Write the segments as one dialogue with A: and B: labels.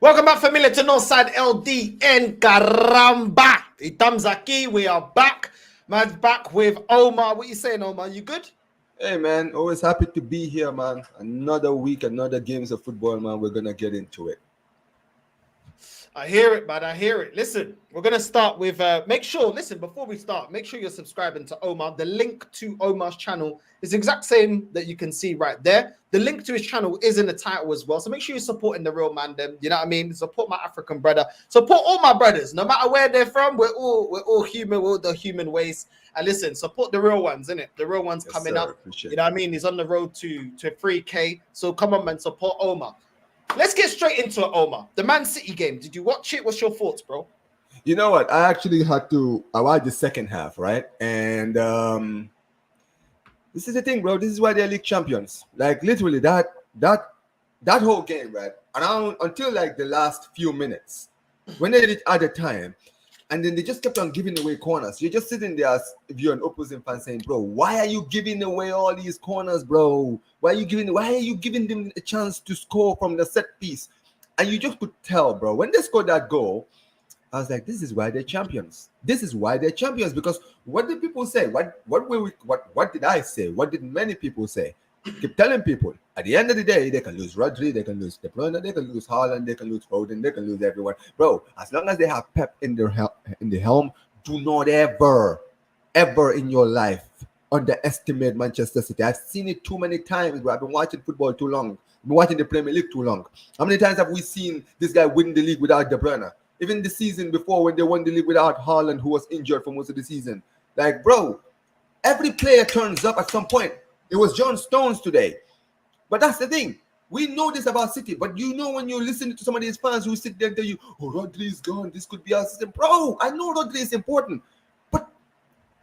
A: Welcome back, familia, to NorthsideLDN. Caramba! Estamos aquí. We are back. Man's back with Omar. What you saying, Omar? You good?
B: Hey, man. Always happy to be here, man. Another week, another games of football, man. We're going to get into it.
A: I hear it, man. I hear it. Listen, we're going to start with, before we start, make sure you're subscribing to Omar. The link to Omar's channel is the exact same that you can see right there. The link to his channel is in the title as well. So make sure you're supporting the real man, them. You know what I mean? Support my African brother. Support all my brothers, no matter where they're from. We're all human. We're all the human ways. And listen, support the real ones, innit? The real ones coming up. You know what I mean? He's on the road to 3K. So come on, man. Support Omar. Let's get straight into it, Omar. The Man City game. Did you watch it? What's your thoughts, bro?
B: You know what? I actually I watched the second half, right? And this is the thing, bro. This is why they're league champions. Like literally that whole game, right? Around until like the last few minutes, when they did it at the time, and then they just kept on giving away corners. You're just sitting there if you're an opposing fan saying, bro, why are you giving away all these corners, bro? Why are you giving them a chance to score from the set piece? And you just could tell, bro, when they scored that goal, I was like, this is why they're champions. This is why they're champions. Because what did people say? What did I say? What did many people say? Keep telling people, at the end of the day, they can lose Rodri, they can lose De Bruyne, they can lose Haaland, they can lose Foden, they can lose everyone. Bro, as long as they have Pep in the helm, do not ever in your life underestimate Manchester City. I've seen it too many times, bro. I've been watching football too long. I've been watching the Premier League too long. How many times have we seen this guy win the league without De Bruyne? Even the season before when they won the league without Haaland, who was injured for most of the season. Like, bro, every player turns up at some point. It was John Stones today. But that's the thing. We know this about City. But you know when you listen to some of these fans who sit there and tell you, oh, Rodri is gone. This could be our system. Bro, I know Rodri is important. But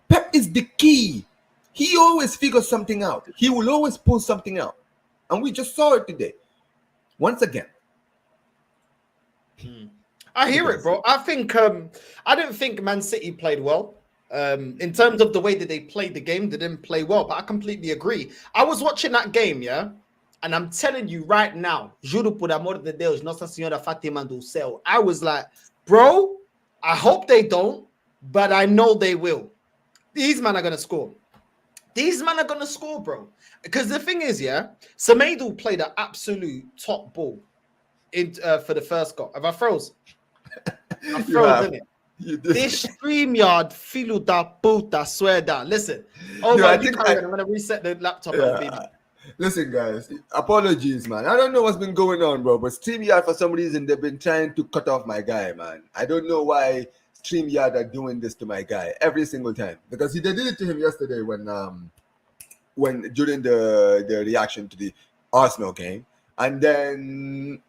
B: Pep is the key. He always figures something out. He will always pull something out. And we just saw it today. Once again.
A: I hear it, bro. I think I don't think Man City played well. In terms of the way that they played the game, they didn't play well, but I completely agree. I was watching that game, yeah, and I'm telling you right now, juro por amor de Deus, Nossa Senhora Fátima do Céu. I was like, bro, I hope they don't, but I know they will. These men are going to score. These men are going to score, bro. Because the thing is, yeah, Semedo played an absolute top ball for the first goal. Have I froze? I froze, didn't it? This StreamYard, filho da puta, swear down. Listen, I'm going to reset the laptop.
B: Yeah. Listen, guys, apologies, man. I don't know what's been going on, bro, but StreamYard, for some reason, they've been trying to cut off my guy, man. I don't know why StreamYard are doing this to my guy every single time. Because they did it to him yesterday when during the reaction to the Arsenal game. And then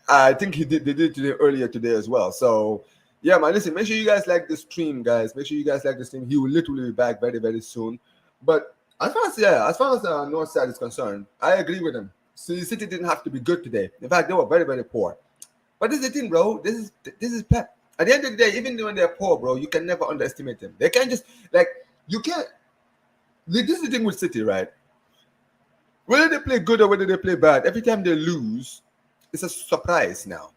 B: I think they did it to him earlier today as well. So, yeah, man, listen, make sure you guys like the stream, guys. Make sure you guys like the stream. He will literally be back very, very soon. But as far as Northside is concerned, I agree with him. City didn't have to be good today. In fact, they were very, very poor. But this is the thing, bro. This is Pep. At the end of the day, even when they're poor, bro, you can never underestimate them. They can't just, you can't. This is the thing with City, right? Whether they play good or whether they play bad, every time they lose, it's a surprise now.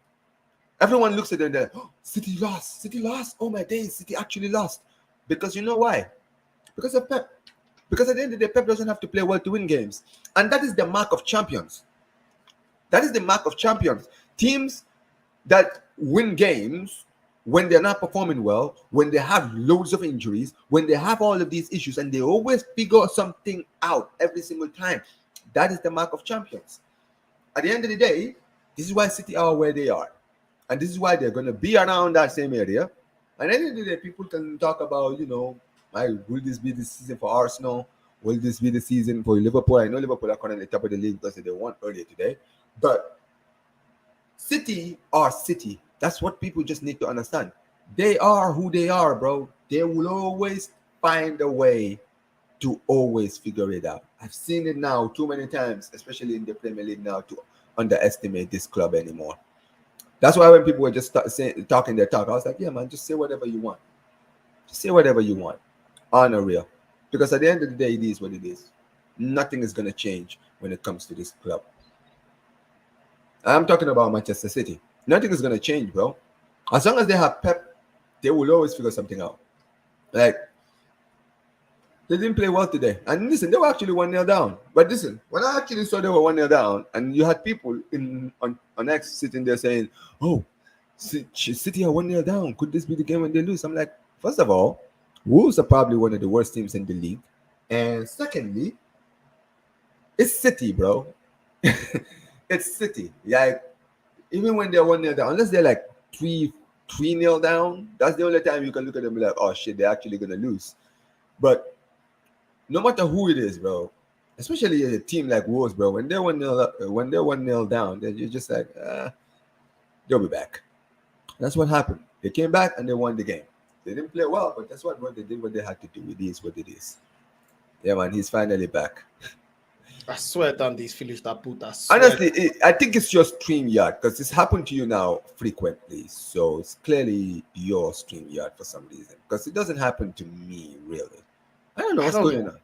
B: Everyone looks at them and they're, oh, City lost. Oh my days, City actually lost. Because you know why? Because of Pep. Because at the end of the day, Pep doesn't have to play well to win games. And that is the mark of champions. That is the mark of champions. Teams that win games when they're not performing well, when they have loads of injuries, when they have all of these issues, and they always figure something out every single time. That is the mark of champions. At the end of the day, this is why City are where they are. And this is why they're going to be around that same area. And at the end of the day, people can talk about, will this be the season for Arsenal? Will this be the season for Liverpool? I know Liverpool are currently top of the league because they won earlier today. But City are City. That's what people just need to understand. They are who they are, bro. They will always find a way to always figure it out. I've seen it now too many times, especially in the Premier League now, to underestimate this club anymore. That's why when people were just talking their talk, I was like, yeah, man, just say whatever you want. Just say whatever you want. On a real. Because at the end of the day, it is what it is. Nothing is going to change when it comes to this club. I'm talking about Manchester City. Nothing is gonna change, bro. As long as they have Pep, they will always figure something out. Like they didn't play well today. And listen, they were actually 1-0 down. But listen, when I actually saw they were 1-0 down, and you had people on X sitting there saying, "Oh, City are 1-0 down. Could this be the game when they lose?" I'm like, first of all, Wolves are probably one of the worst teams in the league. And secondly, it's City, bro. It's City. Like, even when they're 1-0 down, unless they're like 3-0 down, that's the only time you can look at them and be like, oh shit, they're actually gonna lose. But no matter who it is, bro, especially a team like Wolves, bro, when they're 1-0 down, then you're just like, they'll be back. That's what happened. They came back and they won the game. They didn't play well, but that's what they did. What they had to do. It is what it is. Yeah, man, he's finally back.
A: I swear down these Phillies that put.
B: Honestly, I think it's your StreamYard because it's happened to you now frequently. So it's clearly your StreamYard for some reason because it doesn't happen to me really. I don't know what's going on.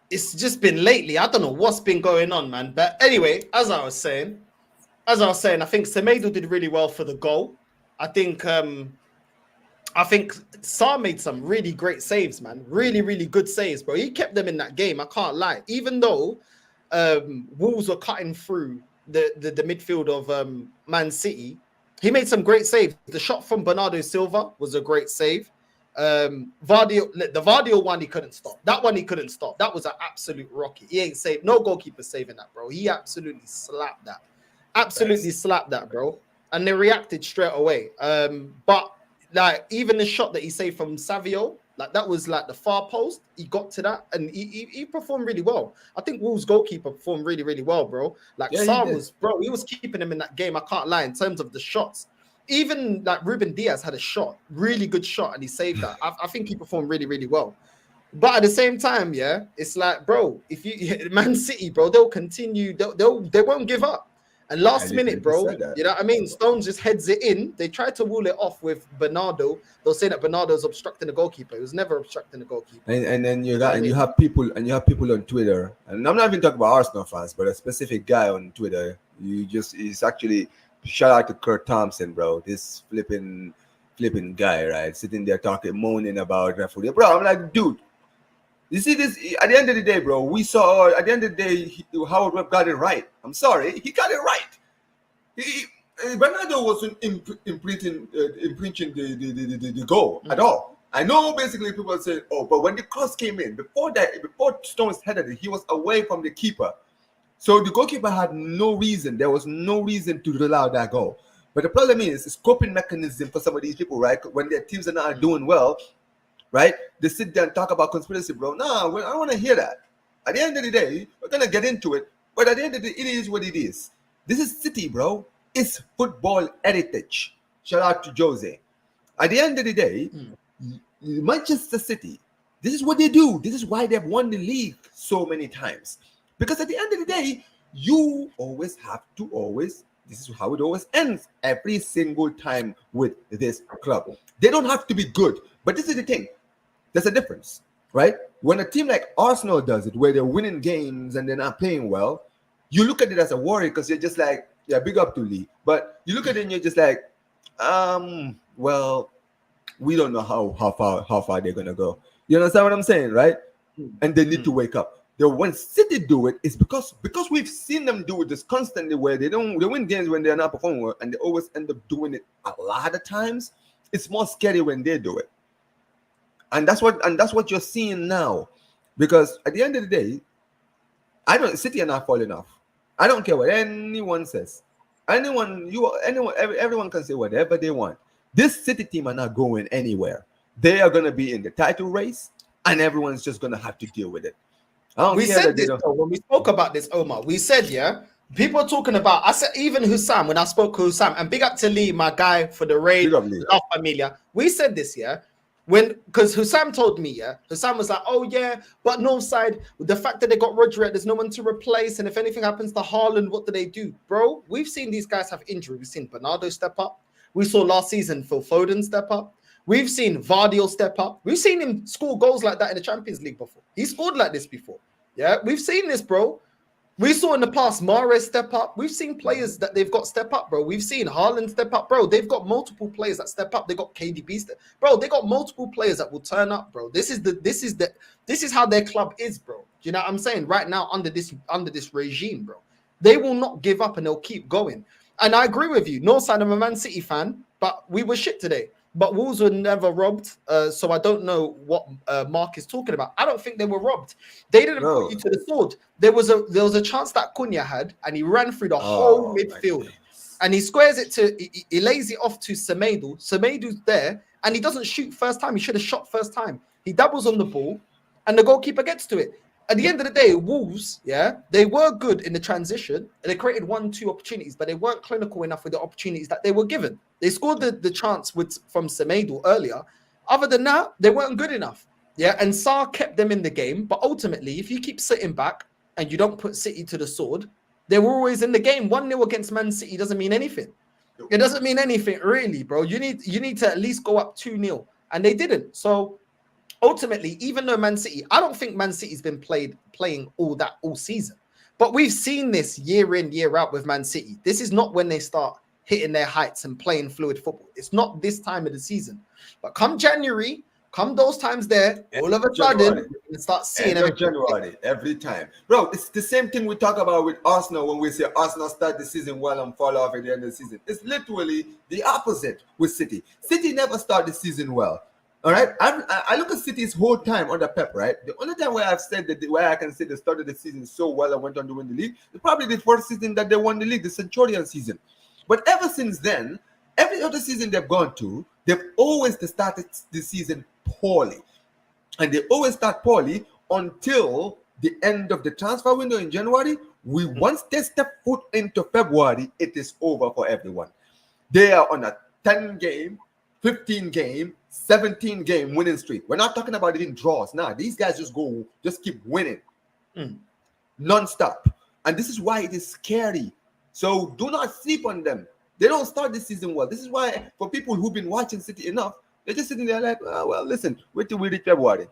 A: It's just been lately. I don't know what's been going on, man. But anyway, as I was saying, I think Semedo did really well for the goal. I think Sarr made some really great saves, man. Really, really good saves, bro. He kept them in that game. I can't lie. Even though Wolves were cutting through the midfield of Man City, he made some great saves. The shot from Bernardo Silva was a great save. The Vardio one he couldn't stop. That one he couldn't stop. That was an absolute rocket. He ain't saved. No goalkeeper saving that, bro. He absolutely slapped that. Slapped that, bro. And they reacted straight away. But like even the shot that he saved from Savio, like that was like the far post. He got to that and he performed really well. I think Wolves goalkeeper performed really, really well, bro. Like Sarr he was keeping him in that game. I can't lie in terms of the shots. Even like Ruben Diaz had a shot, really good shot, and he saved that. I think he performed really, really well. But at the same time, yeah, it's like, bro, if you Man City, bro, they'll continue. They won't give up. And last minute, bro, you know what I mean? Stones just heads it in. They tried to wall it off with Bernardo. They'll say that Bernardo's obstructing the goalkeeper. He was never obstructing the goalkeeper.
B: And then you have people on Twitter, and I'm not even talking about Arsenal fans, but a specific guy on Twitter. He's actually shout out to Kurt Thompson, bro. This flipping guy, right? Sitting there moaning about referee. Bro, I'm like, dude, you see this? At the end of the day, bro, we saw at the end of the day, Howard Webb got it right. I'm sorry, he got it right. Bernardo wasn't imprinting the goal at all. I know basically people say, oh, but when the cross came in, before Stones headed it, he was away from the keeper. So the goalkeeper had no reason. There was no reason to allow that goal. But the problem is, it's coping mechanism for some of these people, right? When their teams are not doing well, right? They sit there and talk about conspiracy, bro. No, I don't want to hear that. At the end of the day, we're going to get into it. But at the end of the day, it is what it is. This is City, bro. It's football heritage. Shout out to Jose. At the end of the day, Manchester City, this is what they do. This is why they've won the league so many times. Because at the end of the day, you always have to this is how it always ends every single time with this club. They don't have to be good, but this is the thing. There's a difference, right? When a team like Arsenal does it, where they're winning games and they're not playing well, you look at it as a worry because you're just like, yeah, big up to Lee. But you look at it and you're just like, well, we don't know how far they're gonna go. You understand what I'm saying, right? And they need to wake up. When City do it, it's because we've seen them do it this constantly, where they win games when they're not performing well, and they always end up doing it a lot of times. It's more scary when they do it, and that's what you're seeing now. Because at the end of the day, City are not falling off. I don't care what anyone says. Everyone can say whatever they want. This City team are not going anywhere. They are going to be in the title race, and everyone's just going to have to deal with it.
A: We said this when we spoke about this, Omar. We said, yeah, people are talking about. I said even Hussam when I spoke to Hussam, and big up to Lee, my guy for the raid, La Familia. We said this, yeah, because Hussam told me, yeah, Hussam was like, oh yeah, but Northside, the fact that they got Rodri, there's no one to replace, and if anything happens to Haaland, what do? Bro, we've seen these guys have injury. We've seen Bernardo step up. We saw last season Phil Foden step up. We've seen Vardio step up. We've seen him score goals like that in the Champions League before. He scored like this before. Yeah, we've seen this, bro. We saw in the past Mahrez step up. We've seen players that they've got step up, bro. We've seen Haaland step up, bro. They've got multiple players that step up. They got KDB step, bro. They got multiple players that will turn up, bro. This is how their club is, bro. Do you know what I'm saying? Right now, under this regime, bro, they will not give up and they'll keep going. And I agree with you. Northside, I'm a Man City fan, but we were shit today. But Wolves were never robbed, so I don't know what Mark is talking about. I don't think they were robbed. They didn't put you to the sword. There was a chance that Cunha had, and he ran through the whole midfield, and he squares it to he lays it off to Semedo. Semedo's there, and he doesn't shoot first time. He should have shot first time. He doubles on the ball, and the goalkeeper gets to it. At the end of the day, Wolves, they were good in the transition, and they created 1-2 opportunities, but they weren't clinical enough with the opportunities that they were given. They scored the chance from Semedo earlier. Other than that, they weren't good enough. And Sarr kept them in the game, but ultimately, if you keep sitting back and you don't put City to the sword, they were always in the game. 1-0 against Man City doesn't mean anything. It doesn't mean anything, really, bro. You need to at least go up 2-0, and they didn't. So ultimately, even though Man City, I don't think Man City's been playing all season. But we've seen this year in, year out with Man City. This is not when they start hitting their heights and playing fluid football. It's not this time of the season. But come January, come those times there, all of a sudden, you start seeing
B: January every time. Bro, it's the same thing we talk about with Arsenal when we say Arsenal start the season well and fall off at the end of the season. It's literally the opposite with City. City never start the season well. All right, I look at City's whole time under Pep, right? The only time where I've said that where I can say they started the season so well and went on to win the league is probably the first season that they won the league, the Centurion season. But ever since then, every other season they've gone to, they've always started the season poorly. And they always start poorly until the end of the transfer window in January. Once they step foot into February, it is over for everyone. They are on a 10-game, 15-game, 17-game winning streak. We're not talking about even draws. Nah, these guys just keep winning non-stop. And this is why it is scary. So do not sleep on them. They don't start this season well. This is why for people who've been watching City enough, they're just sitting there like, well, listen, wait till we reach February.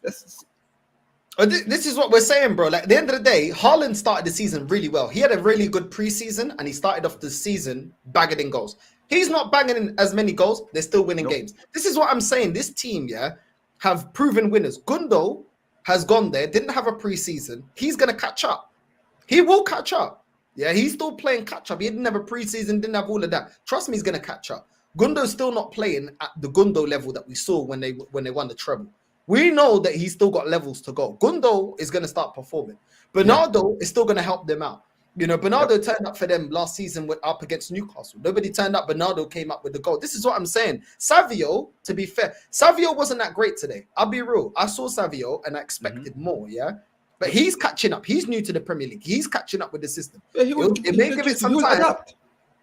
A: This is what we're saying, bro. Like, at the end of the day, Haaland started the season really well. He had a really good preseason, and he started off the season bagging in goals. He's not banging in as many goals. They're still winning games. This is what I'm saying. This team, have proven winners. Gundo has gone there, didn't have a preseason. He's going to catch up. He will catch up. He's still playing catch up. He didn't have a preseason, didn't have all of that. Trust me, he's going to catch up. Gundo's still not playing at the Gundo level that we saw when they won the treble. We know that he's still got levels to go. Gundo is going to start performing. Bernardo is still going to help them out. Bernardo turned up for them last season up against Newcastle. Nobody turned up. Bernardo came up with the goal. This is what I'm saying. Savio, to be fair, Savio wasn't that great today. I'll be real. I saw Savio and I expected more, But he's catching up. He's new to the Premier League. He's catching up with the system. It may give it some time.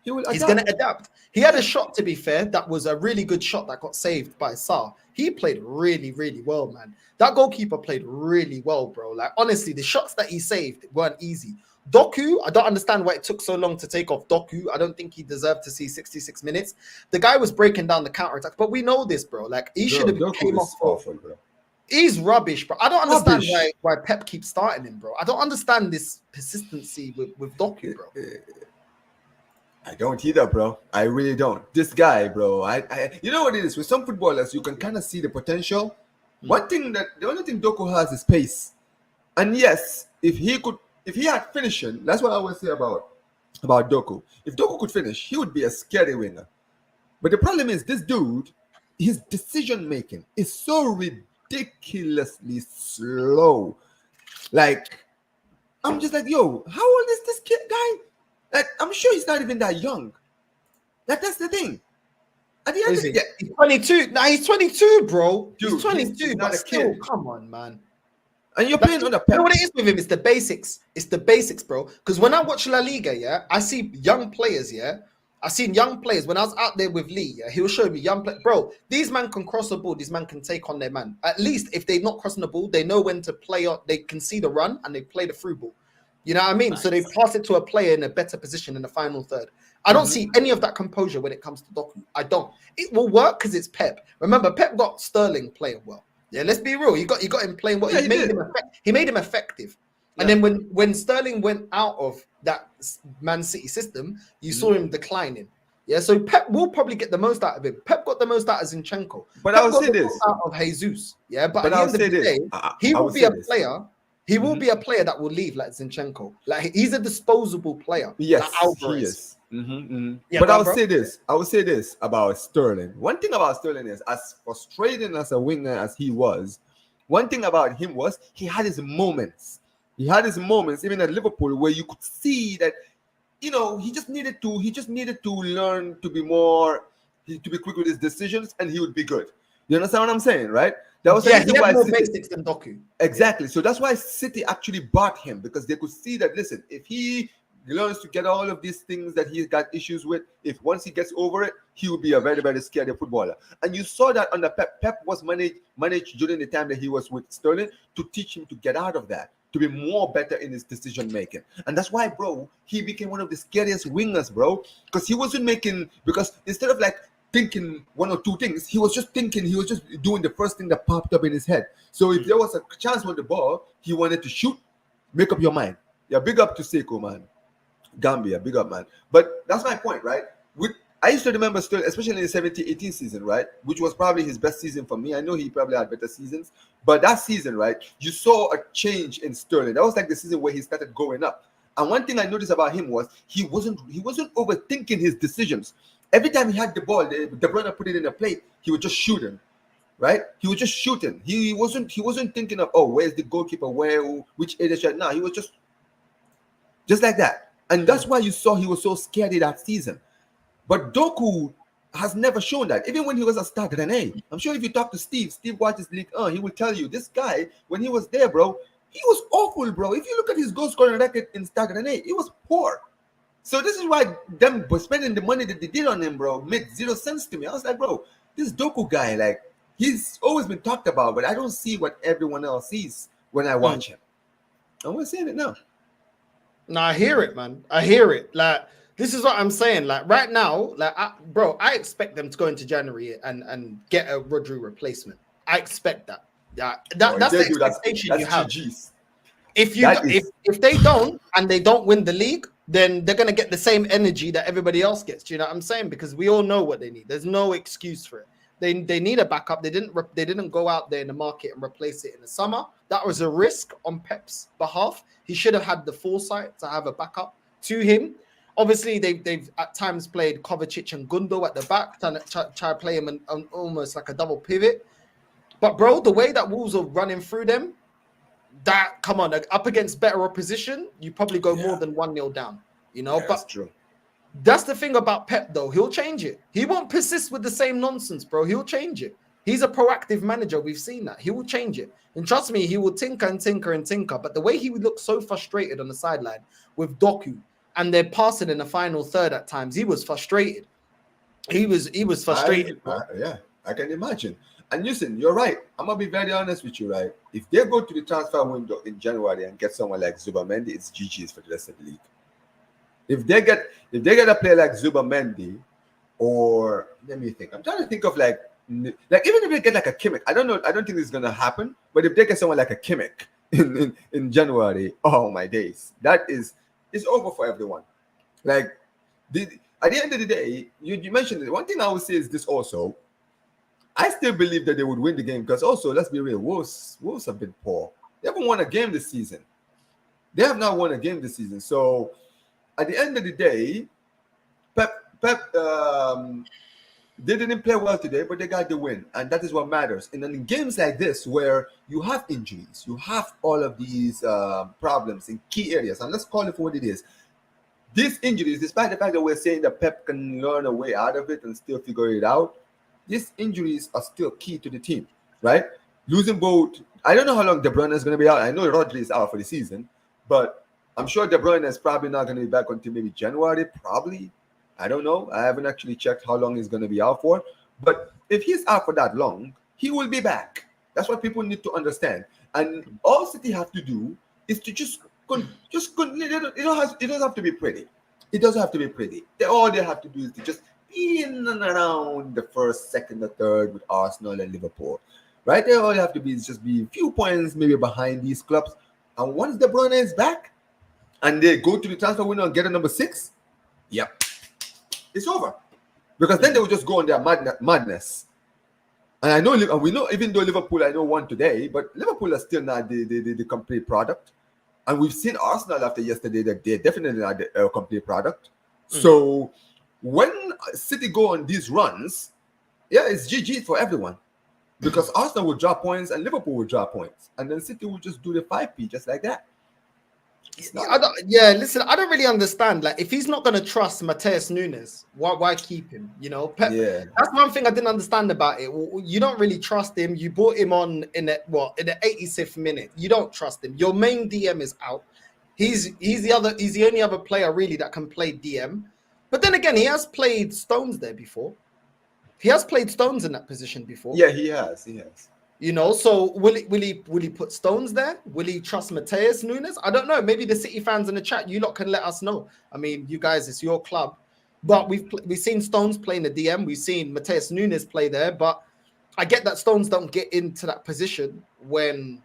A: He's going to adapt. He had a shot, to be fair, that was a really good shot that got saved by Sarr. He played really, really well, man. That goalkeeper played really well, bro. Like, honestly, the shots that he saved weren't easy. Doku, I don't understand why it took so long to take off Doku. I don't think he deserved to see 66 minutes. The guy was breaking down the counter-attack, but we know this, bro. Like, he should have came off. Awful, bro. He's rubbish, bro. I don't understand why Pep keeps starting him, bro. I don't understand this persistency with Doku, bro.
B: I don't either, bro. I really don't. This guy, bro. I you know what it is? With some footballers, you can kind of see the potential. The only thing Doku has is pace. And yes, if he had finishing, that's what I always say about Doku. If Doku could finish, he would be a scary winger. But the problem is, this dude, his decision making is so ridiculously slow. Like, I'm just like, yo, how old is this kid guy? Like, I'm sure he's not even that young. Like, that's the thing. At the end of the day,
A: he's 22. Nah, he's 22, bro.
B: Dude,
A: he's 22,
B: he's
A: but still,
B: kid.
A: come on, man.
B: And you're playing on the Pep.
A: You know what it is with him? It's the basics. It's the basics, bro. Because when I watch La Liga, I see young players, I've seen young players. When I was out there with Lee, he was showing me young players. Bro, these men can cross the ball. These men can take on their man. At least if they're not crossing the ball, they know when to play. They can see the run and they play the through ball. You know what I mean? Nice. So they pass it to a player in a better position in the final third. I don't see any of that composure when it comes to Doku. I don't. It will work because it's Pep. Remember, Pep got Sterling playing well. Yeah, let's be real. He got him playing well. He made him effective. And then when Sterling went out of that Man City system, you saw him declining. Yeah, so Pep will probably get the most out of him. Pep got the most out of Zinchenko.
B: But
A: Pep
B: I will
A: got
B: say
A: the
B: this.
A: most out of Jesus. Yeah, but at
B: But
A: the
B: I'll
A: end of
B: say
A: the
B: this.
A: day, he
B: I
A: will
B: will
A: be
B: say
A: a
B: this.
A: player. He will be a player that will leave like Zinchenko. Like he's a disposable player.
B: Yes,
A: like Alvarez.
B: he is.
A: Yeah,
B: but
A: go on,
B: I'll
A: bro.
B: say this. I will say this about Sterling. One thing about Sterling is, as frustrating as a winger as he was, one thing about him was he had his moments. He had his moments, even at Liverpool, where you could see that, you know, he just needed to learn to be more, to be quick with his decisions, and he would be good. You understand what I'm saying, right? That was the
A: Yeah,
B: reason
A: he had
B: why
A: more
B: City,
A: basics than Doku.
B: exactly. So that's why City actually bought him, because they could see that, listen, if he learns to get all of these things that he's got issues with, if once he gets over it, he will be a very, very scary footballer. And you saw that under Pep. Pep was managed during the time that he was with Sterling to teach him to get out of that, to be more better in his decision making. And that's why, bro, he became one of the scariest wingers, bro, because he wasn't making, because instead of like thinking one or two things, he was just thinking, he was just doing the first thing that popped up in his head. So if there was a chance with the ball, he wanted to shoot, make up your mind. Yeah, big up to Seiko, man. Gambia, big up, man. But that's my point, right? I used to remember Sterling, especially in the 17-18 season, right? Which was probably his best season for me. I know he probably had better seasons, but that season, right, you saw a change in Sterling. That was like the season where he started going up. And one thing I noticed about him was he wasn't overthinking his decisions. Every time he had the ball, De Bruyne put it in the plate, he would just shoot him. Right? He was just shooting. He wasn't thinking of, oh, where's the goalkeeper? Which area should? No, he was just like that. And that's why you saw he was so scared that season. But Doku has never shown that. Even when he was a Stade Rennais, I'm sure if you talk to Steve watches League 1, he will tell you, this guy, when he was there, bro, he was awful, bro. If you look at his goal scoring record in Stade Rennais, it was poor. So this is why them spending the money that they did on him, bro, made zero sense to me. I was like, bro, this Doku guy, like, he's always been talked about, but I don't see what everyone else sees when I watch him. And we're seeing it now.
A: No, I hear it, man. I hear it. Like, this is what I'm saying. Like, right now, like, I expect them to go into January and get a Rodri replacement. I expect that. Yeah, that's the expectation you have.
B: GG's.
A: If they don't and they don't win the league, then they're gonna get the same energy that everybody else gets. Do you know what I'm saying? Because we all know what they need. There's no excuse for it. They need a backup. They didn't go out there in the market and replace it in the summer. That was a risk on Pep's behalf. He should have had the foresight to have a backup to him. Obviously, they've at times played Kovacic and Gundo at the back, try to play him on almost like a double pivot. But bro, the way that Wolves are running through them, that come on, up against better opposition, you probably go more than 1-0 down. You know,
B: but
A: that's
B: true.
A: That's the thing about Pep, though. He'll change it. He won't persist with the same nonsense, bro. He'll change it. He's a proactive manager. We've seen that. He will change it. And trust me, he will tinker and tinker and tinker. But the way he would look so frustrated on the sideline with Doku, and they're passing in the final third at times, he was frustrated. He was frustrated.
B: I can imagine. And listen, you're right. I'm gonna be very honest with you, right? If they go to the transfer window in January and get someone like Zubamendi, it's GG's for the rest of the league. If they get a player like Zubamendi, or let me think. I'm trying to think of like even if they get like a Kimmich, I don't know. I don't think this is gonna happen. But if they get someone like a Kimmich in January, oh my days, it's over for everyone. Like at the end of the day, you mentioned it. One thing I would say is this also. I still believe that they would win the game because also, let's be real, Wolves have been poor. They haven't won a game this season. They have not won a game this season. So at the end of the day, Pep they didn't play well today, but they got the win, and that is what matters. And then in games like this, where you have injuries, you have all of these problems in key areas, and let's call it for what it is. These injuries, despite the fact that we're saying that Pep can learn a way out of it and still figure it out, these injuries are still key to the team, right? Losing both, I don't know how long De Bruyne is going to be out. I know Rodri is out for the season, but I'm sure De Bruyne is probably not going to be back until maybe January, probably. I don't know. I haven't actually checked how long he's going to be out for. But if he's out for that long, he will be back. That's what people need to understand. And all City have to do is to it doesn't have to be pretty. It doesn't have to be pretty. All they have to do is to just be in and around the first, second, or third with Arsenal and Liverpool. Right? All they have to be is just be a few points maybe behind these clubs. And once De Bruyne is back, and they go to the transfer window and get a number 6, yep, it's over. Because then they will just go on their madness. And I know, and we know, even though Liverpool, I know won today, but Liverpool are still not the complete product. And we've seen Arsenal after yesterday that they're definitely not the complete product. So when City go on these runs, yeah, it's GG for everyone. Because Arsenal will drop points and Liverpool will drop points. And then City will just do the 5p just like that.
A: Listen, I don't really understand. Like, if he's not going to trust Matheus Nunes, why keep him? You know, Pep, that's one thing I didn't understand about it. You don't really trust him. You brought him on in the 86th minute. You don't trust him. Your main DM is out. He's the only other player really that can play DM. But then again, he has played Stones there before. He has played Stones in that position before.
B: Yeah, he has. You
A: know, so will he put Stones there? Will he trust Matheus Nunes? I don't know. Maybe the City fans in the chat, you lot can let us know. I mean, you guys, it's your club. But we've seen Stones play in the DM. We've seen Matheus Nunes play there. But I get that Stones don't get into that position when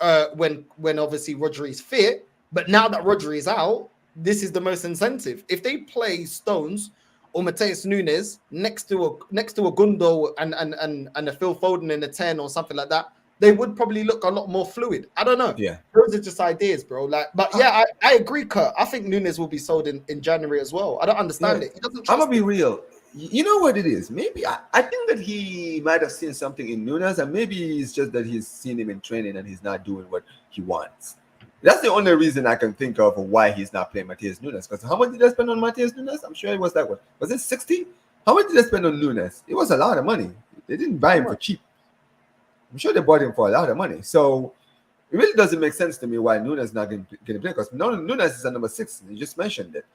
A: obviously Rodri is fit. But now that Rodri is out, this is the most incentive. If they play Stones or Matheus Nunes next to a Gundo and a Phil Foden in a 10 or something like that, they would probably look a lot more fluid. I don't know.
B: Yeah.
A: Those are just ideas, bro. Like, but yeah, I agree, Kurt. I think Nunes will be sold in January as well. I don't understand it. He doesn't
B: I'm gonna be real. You know what it is? Maybe I think that he might have seen something in Nunes, and maybe it's just that he's seen him in training and he's not doing what he wants. That's the only reason I can think of why he's not playing Matheus Nunes. Because how much did they spend on Matheus Nunes? I'm sure it was that one. Was it 60? How much did they spend on Nunes? It was a lot of money. They didn't buy him for cheap. I'm sure they bought him for a lot of money. So it really doesn't make sense to me why Nunes is not going to play. Because Nunes is a number 6. You just mentioned it.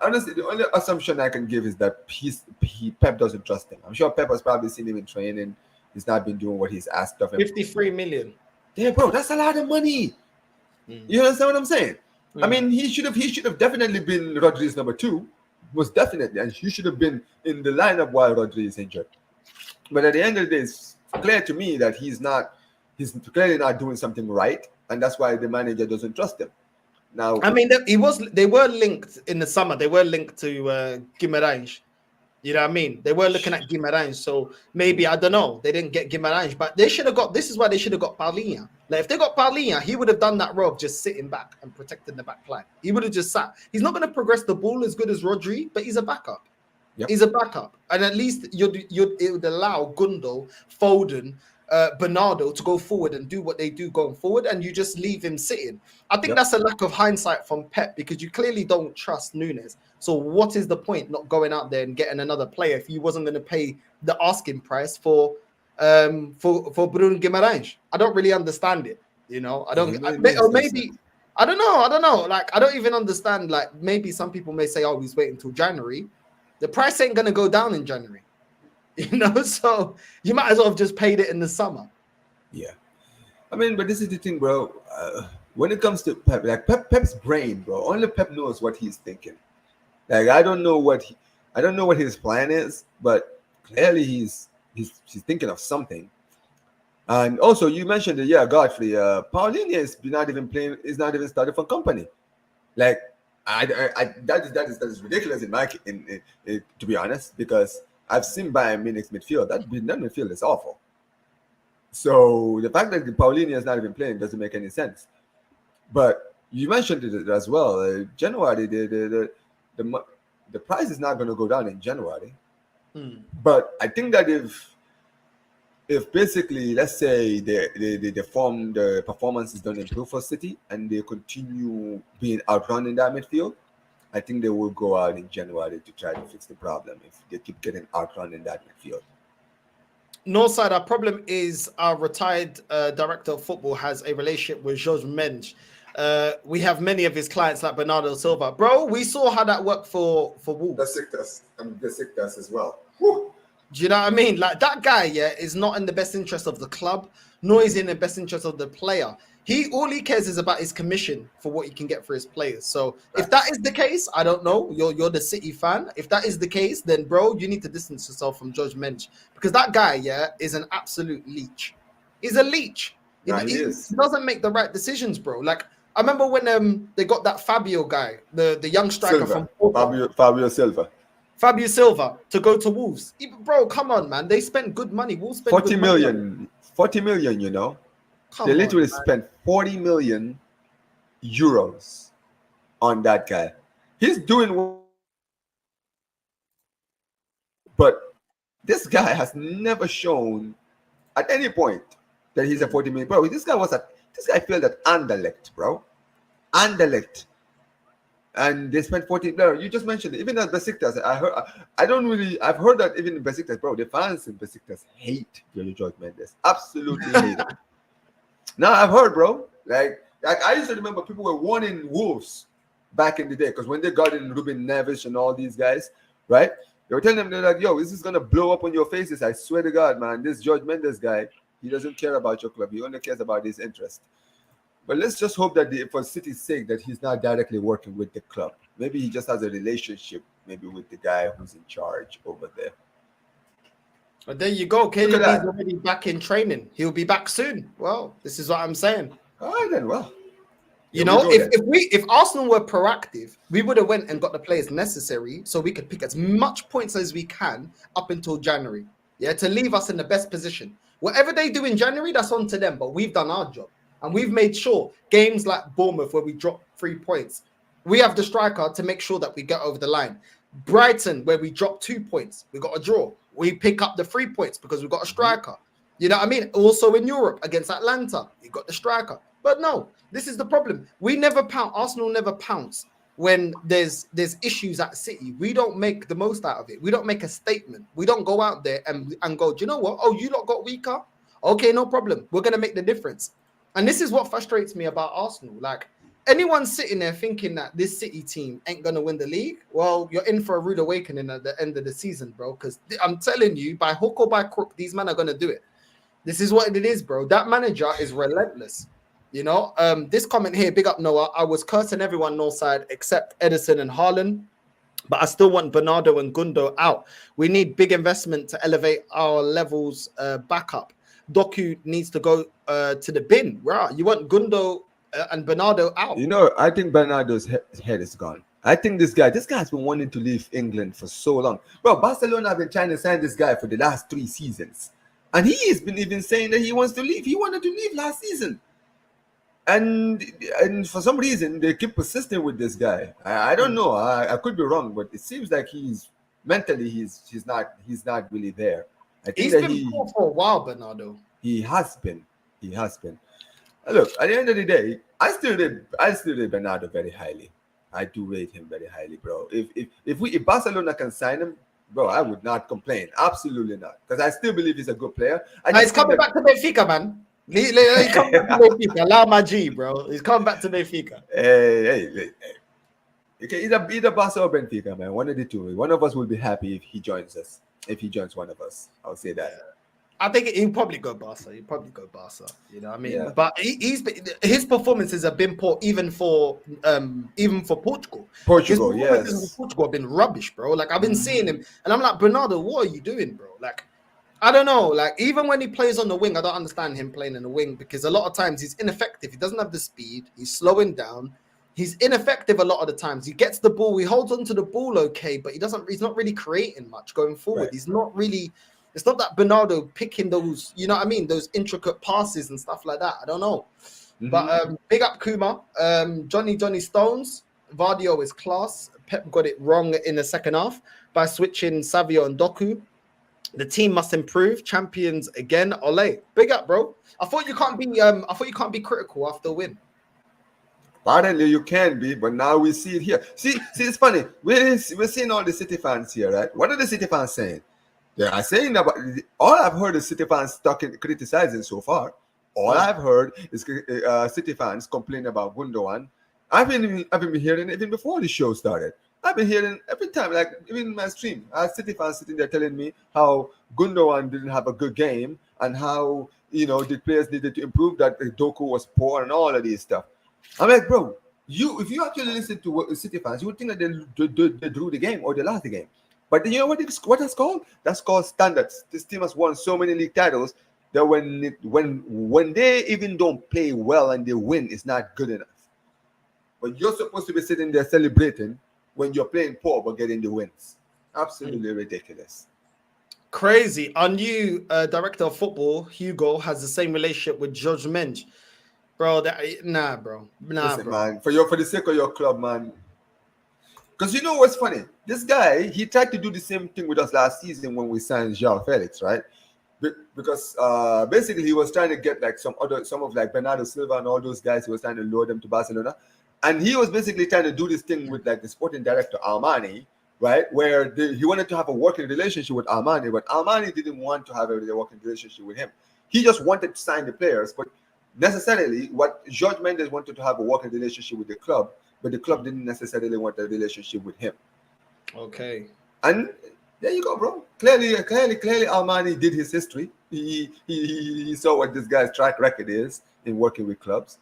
B: Honestly, the only assumption I can give is that Pep doesn't trust him. I'm sure Pep has probably seen him in training. He's not been doing what he's asked of him.
A: 53 million.
B: Yeah, bro, that's a lot of money. You understand what I'm saying? I mean, he should have definitely been Rodri's number 2, most definitely, and he should have been in the lineup while Rodri is injured. But at the end of the day, it's clear to me that he's clearly not doing something right, and that's why the manager doesn't trust him. Now,
A: I mean, they were linked in the summer. They were linked to Guimarães. You know what I mean? They were looking at Guimarães, so maybe, I don't know, they didn't get Guimarães, but they should have got, this is why they should have got Paulinho. Like, if they got Paulinho, he would have done that role of just sitting back and protecting the back line. He would have just sat. He's not going to progress the ball as good as Rodri, but he's a backup. Yep. He's a backup. And at least it would allow Gundo, Foden, Bernardo to go forward and do what they do going forward, and you just leave him sitting. I think that's a lack of hindsight from Pep, because you clearly don't trust Nunes. So what is the point not going out there and getting another player if you wasn't going to pay the asking price for Bruno Guimarães? I don't really understand it. You know, I don't. Or maybe I don't know. Like, I don't even understand. Like, maybe some people may say, "Oh, he's waiting until January." The price ain't going to go down in January. You know, so you might as well have just paid it in the summer.
B: Yeah, I mean, but this is the thing, bro. When it comes to Pep, like Pep's brain, bro, only Pep knows what he's thinking. Like, I don't know what his plan is, but clearly he's thinking of something. And also, you mentioned that, yeah, Godfrey, Paulinho is not even started for company. Like, that is ridiculous to be honest, because I've seen Bayern Munich's midfield. That midfield is awful. So the fact that Paulinho is not even playing doesn't make any sense. But you mentioned it as well. January, the price is not going to go down in January. But I think that if basically, let's say the performances don't improve for City and they continue being outrun in that midfield, I think they will go out in January to try to fix the problem if they keep getting outrun in that midfield.
A: Northside, our problem is our retired director of football has a relationship with Jorge Mendes. We have many of his clients like Bernardo Silva. Bro, we saw how that worked for Wolves.
B: The Besiktas as well.
A: Whew. Do you know what I mean? Like, that guy, is not in the best interest of the club, nor is he in the best interest of the player. All he cares is about his commission for what he can get for his players. So if that is the case, I don't know. You're the City fan. If that is the case, then bro, you need to distance yourself from Jorge Mendes, because that guy, is an absolute leech. He's a leech.
B: Nah, he
A: He
B: is.
A: doesn't make the right decisions, bro. Like I remember when they got that Fabio guy, the young striker
B: Silva.
A: from Porto,
B: Fabio Silva.
A: Fabio Silva, to go to Wolves. Bro, come on, man. They spent good money. Wolves spent
B: 40
A: good money on it.
B: million. 40 million, you know. They
A: Come on,
B: literally
A: man.
B: spent 40 million euros on that guy. He's doing, but this guy has never shown at any point that he's a 40 million. Bro, this guy failed at Anderlecht, bro. Anderlecht. And they spent 40. No, you just mentioned it. Even at Besiktas, I've heard that even in Besiktas, bro, the fans in Besiktas hate George Mendes. Absolutely hate him. Now I've heard, bro, like I used to remember people were warning Wolves back in the day, because when they got in Ruben Neves and all these guys, right? They were telling them, they're like, yo, this is gonna blow up on your faces. I swear to God, man, this George Mendes guy, he doesn't care about your club. He only cares about his interest. But let's just hope that for City's sake that he's not directly working with the club. Maybe he just has a relationship maybe with the guy who's in charge over there.
A: But there you go. KDB's already back in training. He'll be back soon. Well, this is what I'm saying.
B: All right then, well.
A: You know, if Arsenal were proactive, we would have went and got the players necessary so we could pick as much points as we can up until January. Yeah, to leave us in the best position. Whatever they do in January, that's on to them. But we've done our job. And we've made sure games like Bournemouth, where we dropped 3 points, we have the striker to make sure that we get over the line. Brighton, where we dropped 2 points, we got a draw. We pick up the 3 points because we've got a striker. You know what I mean? Also in Europe against Atlanta, you got the striker. But no, this is the problem. We never pounce. Arsenal never pounce when there's issues at City. We don't make the most out of it. We don't make a statement. We don't go out there and go, do you know what? Oh, you lot got weaker? Okay, no problem. We're going to make the difference. And this is what frustrates me about Arsenal. Like, anyone sitting there thinking that this City team ain't going to win the league, well, you're in for a rude awakening at the end of the season, bro. Because I'm telling you, by hook or by crook, these men are going to do it. This is what it is, bro. That manager is relentless. You know, this comment here, big up Noah. I was cursing everyone Northside except Edison and Haaland, but I still want Bernardo and Gundo out. We need big investment to elevate our levels back up. Doku needs to go to the bin. Right? You want Gundo and Bernardo out.
B: You know, I think Bernardo's head is gone. I think this guy's been wanting to leave England for so long. Bro, Barcelona have been trying to sign this guy for the last 3 seasons. And he has been even saying that he wants to leave. He wanted to leave last season. And for some reason, they keep persisting with this guy. I don't know. I could be wrong, but it seems like he's mentally he's not really there. I think
A: he's been poor for a while, Bernardo.
B: He has been. Look, at the end of the day, I still rate Bernardo very highly. I do rate him very highly, bro. If Barcelona can sign him, bro, I would not complain. Absolutely not, because I still believe he's a good player.
A: He's coming back to Benfica, man. He's coming back to Benfica. La Magie, bro. He's coming back to Benfica.
B: Hey. Okay, either Barca or Benfica, man. One of the two. One of us will be happy if he joins us. If he joins one of us, I'll say that.
A: I think he'll probably go Barca. You know what I mean? Yeah. But his performances have been poor even for Portugal.
B: Portugal, yes.
A: Portugal have been rubbish, bro. Like, I've been seeing him, and I'm like, Bernardo, what are you doing, bro? Like, I don't know. Like, even when he plays on the wing, I don't understand him playing in the wing, because a lot of times he's ineffective. He doesn't have the speed. He's slowing down. He's ineffective a lot of the times. He gets the ball. He holds onto the ball okay, but he's not really creating much going forward. Right. He's not really. It's not that Bernardo picking those, you know what I mean, those intricate passes and stuff like that. I don't know. Mm-hmm. But big up Kuma. Johnny Stones. Vardio is class. Pep got it wrong in the second half by switching Savio and Doku. The team must improve. Champions again. Ole. Big up, bro. I thought you can't be critical after a win.
B: Apparently you can be, but now we see it here. See, it's funny. We're seeing all the City fans here, right? What are the City fans saying? They are saying about all I've heard is City fans criticizing so far. All I've heard is City fans complaining about Gundogan. I've been hearing it even before the show started. I've been hearing every time, like even in my stream, City fans sitting there telling me how Gundogan didn't have a good game and how the players needed to improve, that Doku was poor and all of these stuff. I'm like, bro, if you actually listen to what City fans, you would think that they drew the game or they lost the game. But you know what that's called? That's called standards. This team has won so many league titles. that when they even don't play well and they win, it's not good enough. But you're supposed to be sitting there celebrating when you're playing poor but getting the wins. Absolutely ridiculous.
A: Crazy. Our new director of football, Hugo, has the same relationship with George Menj. Bro, bro.
B: Listen, man, for the sake of your club, man. Because you know what's funny? This guy, he tried to do the same thing with us last season when we signed João Felix, right? Because basically he was trying to get like some of like Bernardo Silva and all those guys. He was trying to lure them to Barcelona, and he was basically trying to do this thing with like the sporting director Armani, right? Where he wanted to have a working relationship with Armani, but Armani didn't want to have a working relationship with him. He just wanted to sign the players, but necessarily what Jorge Mendes wanted to have a working relationship with the club, but the club didn't necessarily want a relationship with him.
A: Okay.
B: And there you go, bro. Clearly, Armani did his history. He saw what this guy's track record is in working with clubs.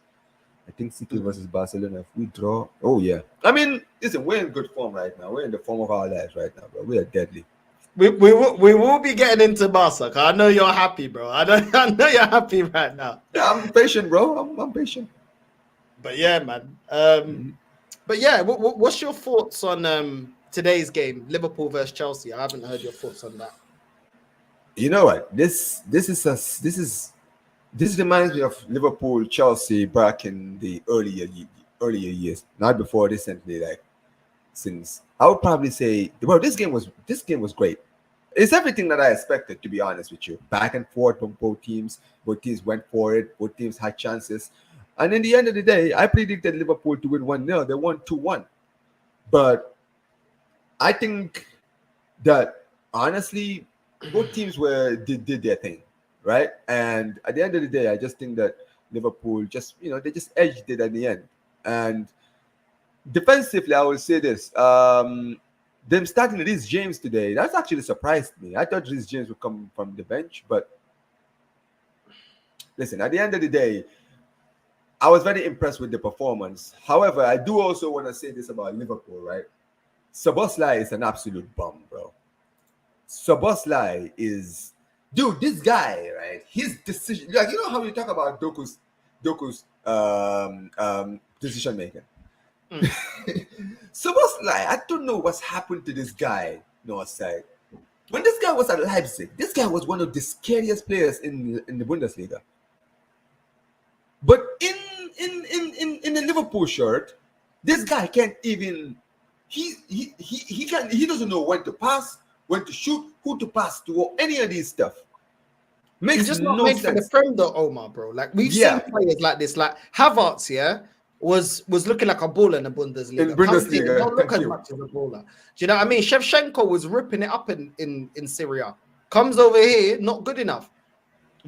B: I think City versus Barcelona. If we draw, oh yeah. I mean, listen, we're in good form right now. We're in the form of our lives right now, bro. We are deadly.
A: We will be getting into Barca. I know you're happy, bro. I know you're happy right now.
B: Yeah, I'm patient, bro. I'm patient.
A: But yeah, man. But yeah, what's your thoughts on today's game, Liverpool versus Chelsea? I haven't heard your thoughts on that.
B: You know what? This reminds me of Liverpool, Chelsea back in the earlier years, not before recently. Like since I would probably say, well, this game was great. It's everything that I expected, to be honest with you. Back and forth from both teams. Both teams went for it. Both teams had chances. And in the end of the day, I predicted Liverpool to win 1-0. They won 2-1. But I think that, honestly, both teams did their thing, right? And at the end of the day, I just think that Liverpool they just edged it at the end. And defensively, I will say this. Them starting Reece James today, that's actually surprised me. I thought Reece James would come from the bench, but listen, at the end of the day, I was very impressed with the performance. However, I do also want to say this about Liverpool, right? Szoboszlai is an absolute bum, bro. Szoboszlai is, dude, this guy, right? His decision, like, you know how you talk about Doku's decision making. Szoboszlai, I don't know what's happened to this guy, Northside. When this guy was at Leipzig, this guy was one of the scariest players in the Bundesliga. But in the Liverpool shirt, this guy can't even. He doesn't know when to pass, when to shoot, who to pass to, or any of these stuff.
A: Makes just not made sense for the Prem though, Omar, bro. Like we've seen players like this, like Havertz, was looking like a baller in the Bundesliga.
B: In Bundesliga,
A: don't look as much as a baller. Do you know what I mean? Shevchenko was ripping it up in Syria. Comes over here, not good enough.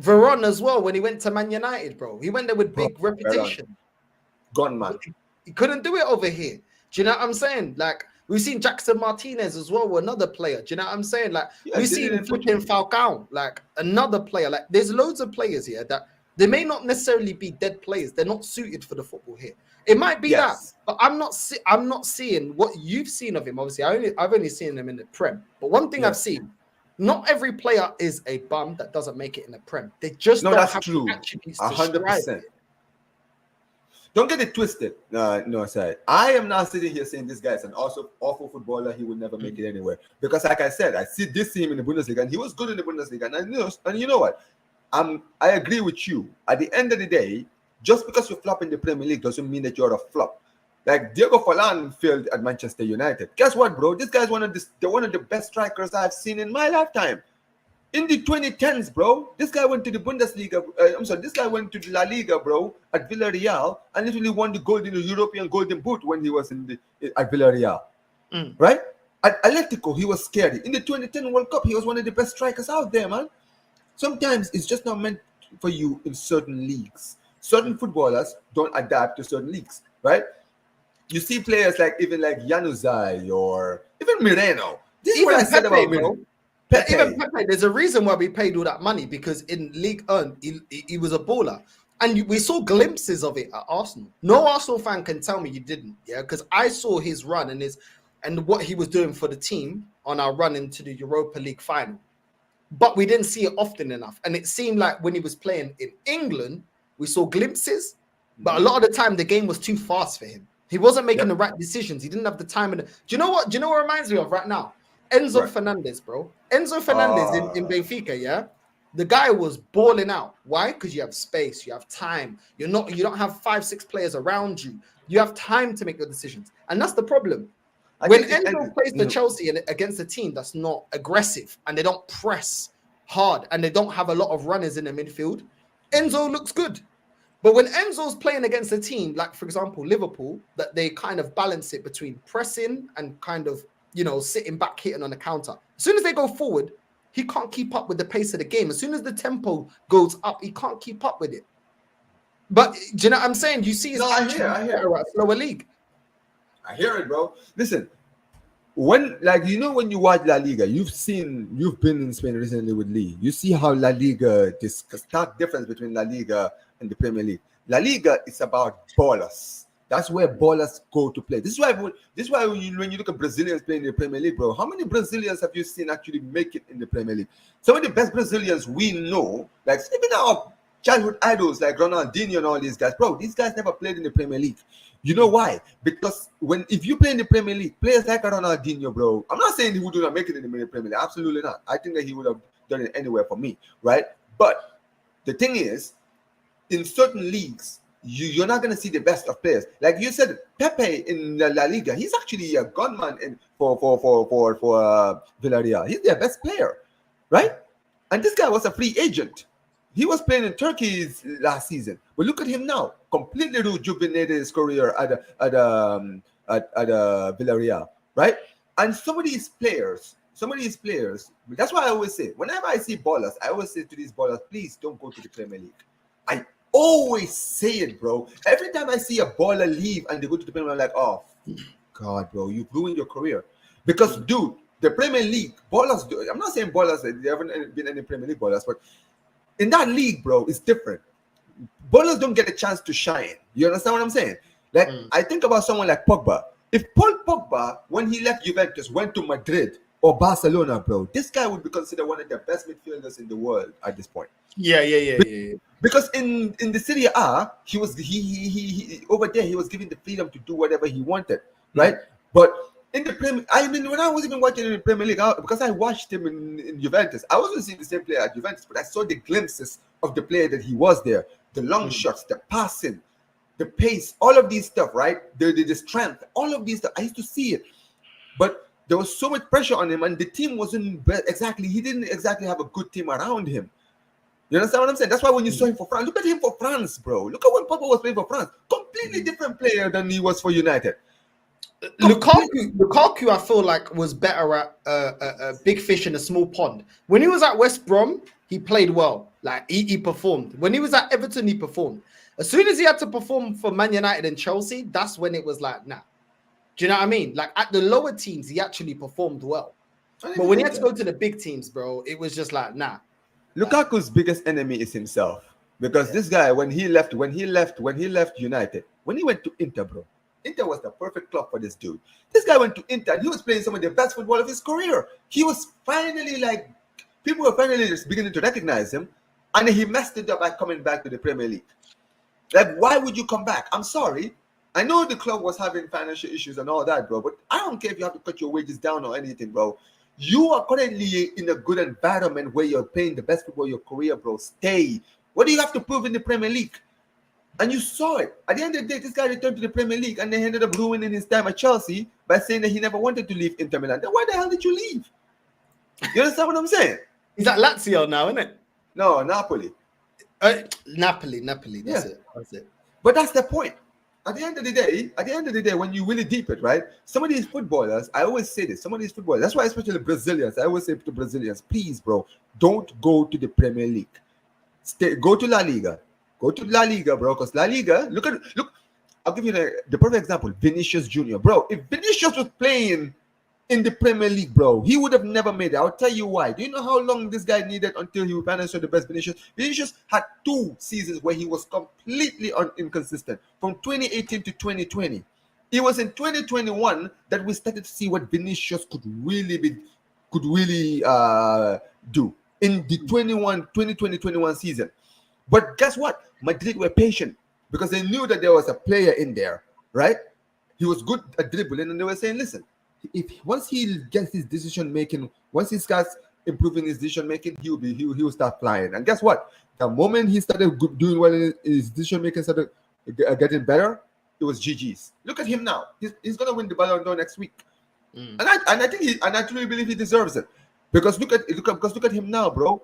A: Veron as well, when he went to Man United, bro. He went there with big reputation.
B: Gone, man.
A: He couldn't do it over here. Do you know what I'm saying? Like, we've seen Jackson Martinez as well, another player. Do you know what I'm saying? Like, we've seen flipping Falcao, like another player. Like, there's loads of players here that they may not necessarily be dead players. They're not suited for the football here. It might be that, but I'm not seeing what you've seen of him. Obviously, I've only seen him in the Prem. But one thing I've seen, not every player is a bum that doesn't make it in the Prem. They just don't have the attributes to 100%.
B: Don't get it twisted. No, sorry. I am not sitting here saying this guy is an awful footballer. He would never make it anywhere. Because, like I said, I see this team in the Bundesliga, and he was good in the Bundesliga. And you know what? I agree with you. At the end of the day, just because you flop in the Premier League doesn't mean that you're a flop. Like Diego Forlan failed at Manchester United. Guess what, bro? This guy's one of the best strikers I've seen in my lifetime. In the 2010s, bro, this guy went to the Bundesliga. This guy went to the La Liga, bro, at Villarreal, and literally won the European Golden Boot when he was at Villarreal, right? At Atletico, he was scary. In the 2010 World Cup, he was one of the best strikers out there, man. Sometimes it's just not meant for you in certain leagues. Certain footballers don't adapt to certain leagues, right? You see players like Januzaj or even Moreno. This is what I said about Moreno.
A: Even Pepe, there's a reason why we paid all that money, because in League 1, he was a baller. And we saw glimpses of it at Arsenal. No Arsenal fan can tell me you didn't, because I saw his run and what he was doing for the team on our run into the Europa League final. but we didn't see it often enough. And it seemed like when he was playing in England, we saw glimpses, but a lot of the time the game was too fast for him. He wasn't making the right decisions. He didn't have the time. Do you know what? Do you know what reminds me of right now? Enzo Fernandez, bro. Enzo Fernandez in Benfica, yeah. The guy was balling out. Why? Because you have space, you have time. You don't have 5-6 players around you. You have time to make your decisions, and that's the problem. When Enzo plays for Chelsea against a team that's not aggressive and they don't press hard and they don't have a lot of runners in the midfield, Enzo looks good. But when Enzo's playing against a team like, for example, Liverpool, that they kind of balance it between pressing and kind of, sitting back, hitting on the counter. As soon as they go forward, he can't keep up with the pace of the game. As soon as the tempo goes up, he can't keep up with it. But do you know what I'm saying? You see,
B: I hear
A: a slower league.
B: I hear it, bro. Listen, when you watch La Liga, you've been in Spain recently with Lee. You see how La Liga, this stark difference between La Liga and the Premier League. La Liga is about ballers. That's where ballers go to play. This is why when you look at Brazilians playing in the Premier League, bro, how many Brazilians have you seen actually make it in the Premier League? Some of the best Brazilians we know, like even our childhood idols like Ronaldinho and all these guys, bro, these guys never played in the Premier League. You know why? Because if you play in the Premier League, players like Ronaldinho, bro, I'm not saying he would not make it in the Premier League. Absolutely not. I think that he would have done it anywhere for me, right? But the thing is, in certain leagues, you're not going to see the best of players. Like you said, Pepe in La Liga, he's actually a gunman for Villarreal. He's their best player, right? And this guy was a free agent. He was playing in Turkey last season, but look at him now, completely rejuvenated his career at Villarreal, right? And some of these players, that's why I always say, whenever I see ballers, I always say to these ballers, please don't go to the Premier League. I always say it, bro. Every time I see a baller leave and they go to the Premier League, I'm like, oh, God, bro, you've ruined your career. Because, dude, the Premier League, ballers, I'm not saying ballers, there haven't been any Premier League ballers, but in that league, bro, it's different. Ballers don't get a chance to shine. You understand what I'm saying? Like, I think about someone like Pogba. If Paul Pogba, when he left Juventus, went to Madrid or Barcelona, bro, this guy would be considered one of the best midfielders in the world at this point.
A: Yeah.
B: Because in the Serie A, he was over there, he was given the freedom to do whatever he wanted, right? But in the Premier, when I was even watching in the Premier League, because I watched him in Juventus, I wasn't seeing the same player at Juventus, but I saw the glimpses of the player that he was there, the long shots, the passing, the pace, all of these stuff, right? The strength, all of these stuff. I used to see it, but there was so much pressure on him, and the team wasn't exactly. He didn't exactly have a good team around him. You understand what I'm saying? That's why when you saw him for France, look at him for France, bro. Look at when Pogba was playing for France. Completely different player than he was for United.
A: Lukaku, I feel like was better at a big fish in a small pond. When he was at West Brom, he played well. Like he performed. When he was at Everton, he performed. As soon as he had to perform for Man United and Chelsea, that's when it was like, nah. Do you know what I mean? Like at the lower teams, he actually performed well. But when he had to go to the big teams, bro, it was just like, nah.
B: Lukaku's biggest enemy is himself. Because this guy, when he left United, when he went to Inter, bro, Inter was the perfect club for this dude. This guy went to Inter, and he was playing some of the best football of his career. He was finally people were finally just beginning to recognize him, and he messed it up by coming back to the Premier League. Like, why would you come back? I'm sorry. I know the club was having financial issues and all that, bro, but I don't care if you have to cut your wages down or anything, bro. You are currently in a good environment where you're playing the best football of your career, bro. Stay. What do you have to prove in the Premier League? And you saw it. At the end of the day, this guy returned to the Premier League and they ended up ruining his time at Chelsea by saying that he never wanted to leave Inter Milan. Then why the hell did you leave? You understand what I'm saying?
A: He's at Lazio now, isn't it?
B: No, Napoli.
A: Napoli. That's it.
B: But that's the point. At the end of the day, when you really deep it, right? Some of these footballers, I always say this, that's why especially Brazilians, I always say to Brazilians, please, bro, don't go to the Premier League. Go to La Liga. Go to La Liga, bro, because La Liga, look, I'll give you the perfect example, Vinicius Jr., bro. If Vinicius was playing in the Premier League, bro, he would have never made it. I'll tell you why. Do you know how long this guy needed until he managed to the best Vinicius? Vinicius had 2 seasons where he was completely inconsistent, from 2018 to 2020. It was in 2021 that we started to see what Vinicius could really do. in the 2020-21 season. But guess what? Madrid were patient because they knew that there was a player in there, right? He was good at dribbling, and they were saying, listen, if once he gets his decision making, once he starts improving his decision making, he'll start flying. And guess what? The moment he started doing well in his decision making, started getting better, it was GG's. Look at him now. He's gonna win the Ballon d'Or next week, and I think I truly believe he deserves it because look at him now, bro.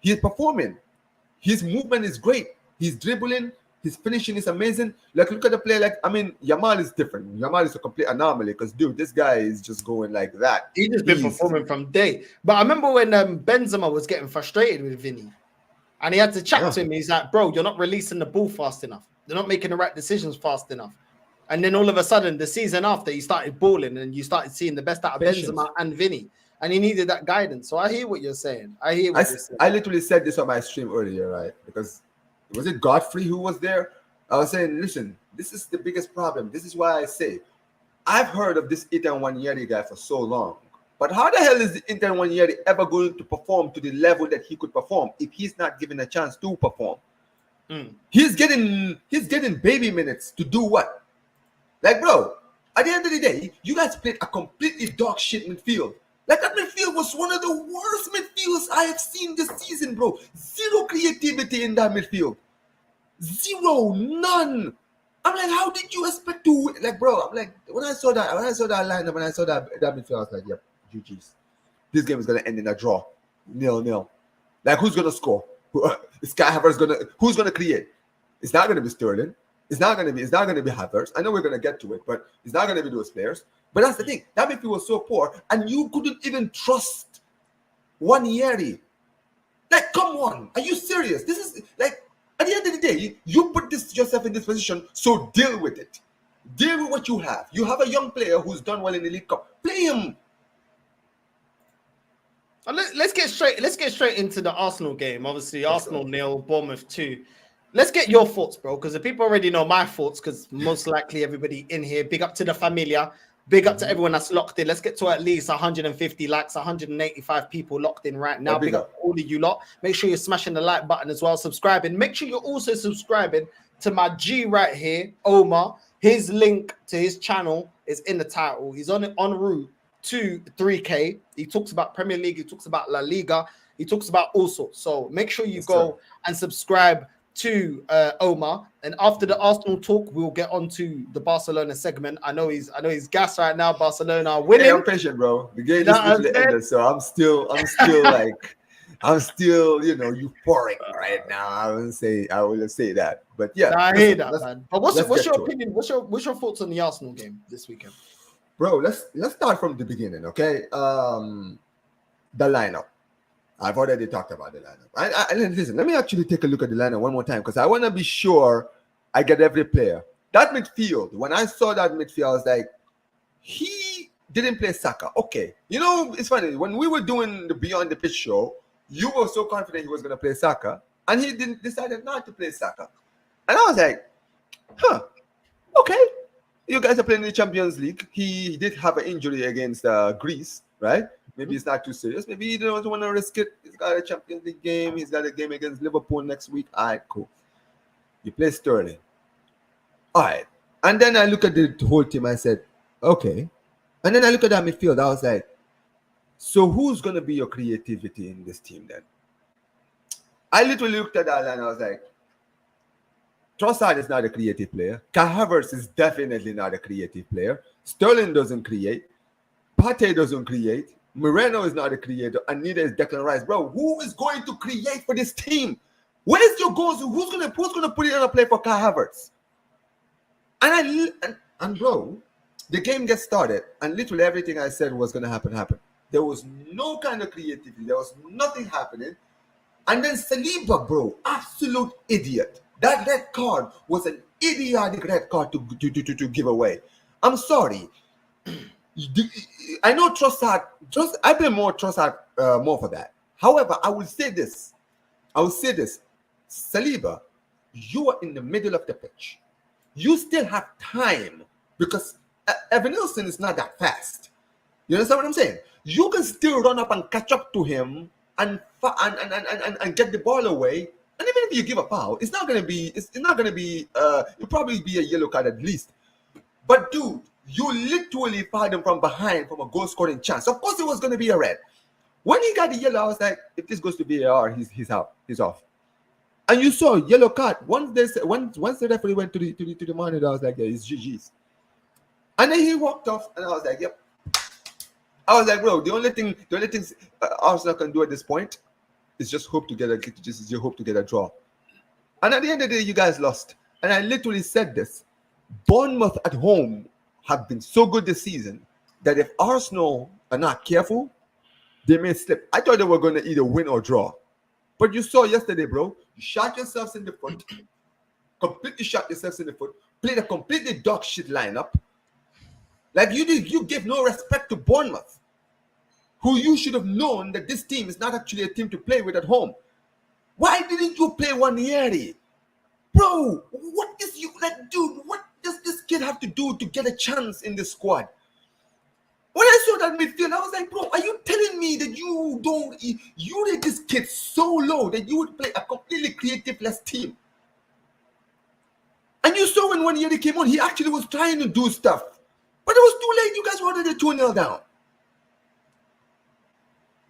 B: He's performing. His movement is great. He's dribbling. His finishing is amazing. Like, look at the play. Like, I mean, Yamal is different. Yamal is a complete anomaly because, dude, this guy is just going like that.
A: He's just been performing from day. But I remember when Benzema was getting frustrated with Vinny, and he had to chat to him. He's like, bro, you're not releasing the ball fast enough. They're not making the right decisions fast enough. And then all of a sudden, the season after, he started balling, and you started seeing the best out of Benzema and Vinny. And he needed that guidance. So I hear what you're saying. I
B: literally said this on my stream earlier, right? Because was it Godfrey who was there? I was saying, listen, this is the biggest problem. This is why I say I've heard of this Inter Wanyeri guy for so long. But how the hell is the Inter Wanyeri ever going to perform to the level that he could perform if he's not given a chance to perform? He's getting baby minutes to do what? Like, bro, at the end of the day, you guys played a completely dog shit midfield. Like, that midfield was one of the worst midfields I have seen this season, bro. Zero creativity in that midfield. Zero, none. I'm like, how did you expect to, like, bro? I'm like, when I saw that lineup, when I saw that midfield, I was like, yep, GG's. This game is gonna end in a draw, 0-0. Like, who's gonna score? Who's gonna create? It's not gonna be Sterling. It's not gonna be Havertz. I know we're gonna get to it, but it's not gonna be those players. But that's the thing. That midfield was so poor, and you couldn't even trust Wanyeri. Like, come on, are you serious? This is like, at the end of the day, you put yourself in this position, so deal with it. Deal with what you have. You have a young player who's done well in the League Cup. Play him.
A: Let's get straight into the Arsenal game. Obviously, Arsenal 0, Bournemouth 2. Let's get your thoughts, bro, because the people already know my thoughts, because most likely everybody in here, big up to the familia, big up to everyone that's locked in. Let's get to at least 150 likes, 185 people locked in right now. Big up all of you lot. Make sure you're smashing the like button as well, subscribing. Make sure you're also subscribing to my G right here, Omar. His link to his channel is in the title. He's en route to 3K. He talks about Premier League. He talks about La Liga. He talks about all sorts. So make sure you go and subscribe to Omar, and after the Arsenal talk, we'll get on to the Barcelona segment. I know he's gassed right now. Barcelona are winning.
B: Hey, I'm patient, bro. The game is literally ended, so I'm still like, I'm still, euphoric right now. I wouldn't say that, but yeah,
A: I hear that, man. But what's your opinion? What's your thoughts on the Arsenal game this weekend,
B: bro? Let's start from the beginning, okay? The lineup. I've already talked about the lineup. Listen, let me actually take a look at the lineup one more time because I want to be sure I get every player. That midfield, when I saw that midfield, I was like, he didn't play Saka. Okay. It's funny. When we were doing the Beyond the Pitch show, you were so confident he was going to play Saka, and he decided not to play Saka. And I was like, okay. You guys are playing in the Champions League. He did have an injury against Greece, right? Maybe it's not too serious. Maybe he doesn't want to risk it. He's got a Champions League game. He's got a game against Liverpool next week. All right, cool. You play Sterling. All right. And then I look at the whole team. I said, okay. And then I look at that midfield. I was like, so who's going to be your creativity in this team then? I literally looked at that and I was like, Trossard is not a creative player. Kai Havertz is definitely not a creative player. Sterling doesn't create. Partey doesn't create. Moreno is not a creator, and neither is Declan Rice. Bro, who is going to create for this team? Where's your goals? Who's gonna put it on a play for Kai Havertz? And bro, the game gets started, and literally everything I said was gonna happen. There was no kind of creativity. There was nothing happening. And then Saliba, bro, absolute idiot. That red card was an idiotic red card to give away. I'm sorry. I know Trossard. I blame Trossard more for that. However, I will say this. Saliba, you are in the middle of the pitch. You still have time because Evan Nilsson is not that fast. You understand what I'm saying? You can still run up and catch up to him and get the ball away. And even if you give a foul, it's not gonna be. It'll probably be a yellow card at least. But dude, you literally fired him from behind from a goal scoring chance. Of course, it was gonna be a red. When he got the yellow, I was like, if this goes to VAR, he's out. He's off. And you saw yellow card. Once the referee went to the monitor, I was like, yeah, it's GG's. And then he walked off, and I was like, yep. I was like, bro, the only thing Arsenal can do at this point is just hope to get a draw. And at the end of the day, you guys lost. And I literally said this: Bournemouth at home have been so good this season that if Arsenal are not careful, they may slip. I thought they were going to either win or draw. But you saw yesterday, bro, you shot yourselves in the foot, completely shot yourselves in the foot, played a completely dog shit lineup. Like you give no respect to Bournemouth, who you should have known that this team is not actually a team to play with at home. Why didn't you play Wanyeri? Bro, what is you like, dude? What does this kid have to do to get a chance in the squad? When I saw that midfield, I was like, bro, are you telling me that you rate this kid so low that you would play a completely creative-less team? And you saw when Wanyeri came on, he actually was trying to do stuff. But it was too late. You guys were already 2-0 down.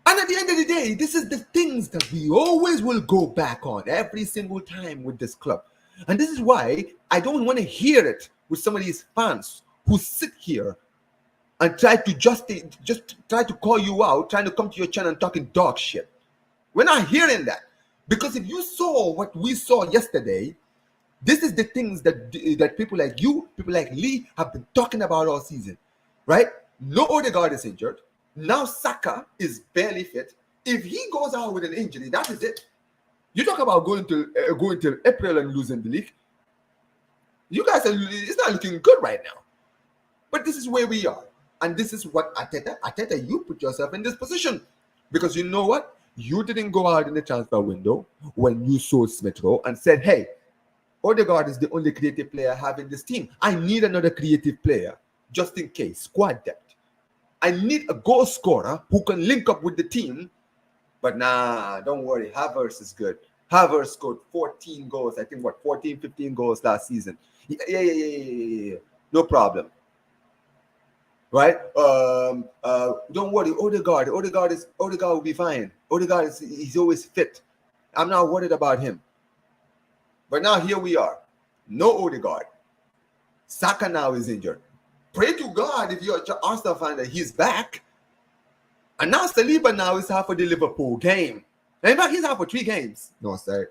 B: And at the end of the day, this is the things that we always will go back on every single time with this club. And this is why I don't want to hear it with some of these fans who sit here and try to just try to call you out, trying to come to your channel and talking dog shit. We're not hearing that. Because if you saw what we saw yesterday, this is the things that people like you, people like Lee have been talking about all season, right? No Odegaard is injured. Now Saka is barely fit. If he goes out with an injury, that is it. You talk about going till April and losing the league. You guys it's not looking good right now. But this is where we are. And this is what Arteta, you put yourself in this position. Because you know what? You didn't go out in the transfer window when you sold Smith Rowe and said, hey, Odegaard is the only creative player I have in this team. I need another creative player, just in case, squad depth. I need a goal scorer who can link up with the team. But nah, don't worry. Havertz is good. Havertz scored 14 goals. I think, 14, 15 goals last season. Yeah. No problem. Right? Don't worry. Odegaard will be fine. He's always fit. I'm not worried about him. But now here we are. No Odegaard. Saka now is injured. Pray to God if you're an Arsenal fan that he's back. And now Saliba now is out for the Liverpool game. And in fact, he's out for 3 games. No, sorry.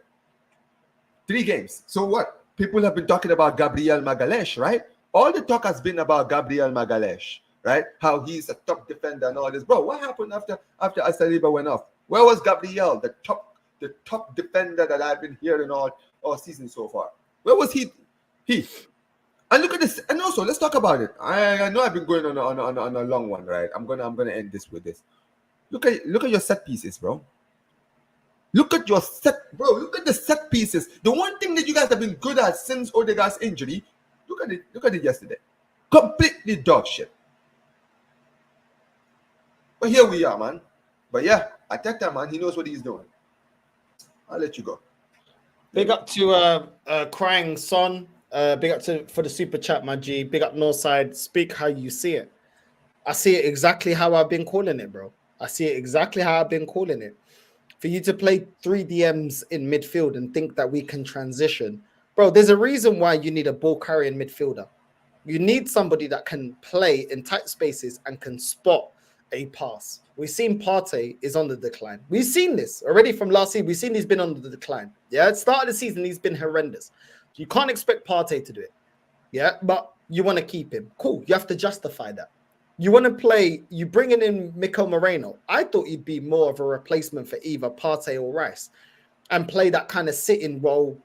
B: 3 games. So what? People have been talking about Gabriel Magalhaes, right? All the talk has been about Gabriel Magalhaes, right? How he's a top defender and all this. Bro, what happened after Saliba went off? Where was Gabriel, the top defender that I've been hearing all season so far? Where was he? And look at this. And also, let's talk about it. I know I've been going on a long one, right? I'm gonna end this with this. Look at your set pieces, bro. Look at the set pieces. The one thing that you guys have been good at since Odegaard's injury. Look at it yesterday. Completely dog shit. But here we are, man. But yeah, Arteta, man, he knows what he's doing. I'll let you go.
A: Big up to Crying Son. Big up for the super chat, my G. Big up Northside. Speak how you see it. I see it exactly how I've been calling it, bro. I see it exactly how I've been calling it. For you to play 3 DMs in midfield and think that we can transition, bro, there's a reason why you need a ball carrying midfielder. You need somebody that can play in tight spaces and can spot a pass. We've seen Partey is on the decline. We've seen this already from last season. We've seen he's been on the decline. Yeah, at the start of the season, he's been horrendous. You can't expect Partey to do it. Yeah, but you want to keep him. Cool. You have to justify that. You want to play, you bringing in Mikel Moreno. I thought he'd be more of a replacement for either Partey or Rice and play that kind of sitting role,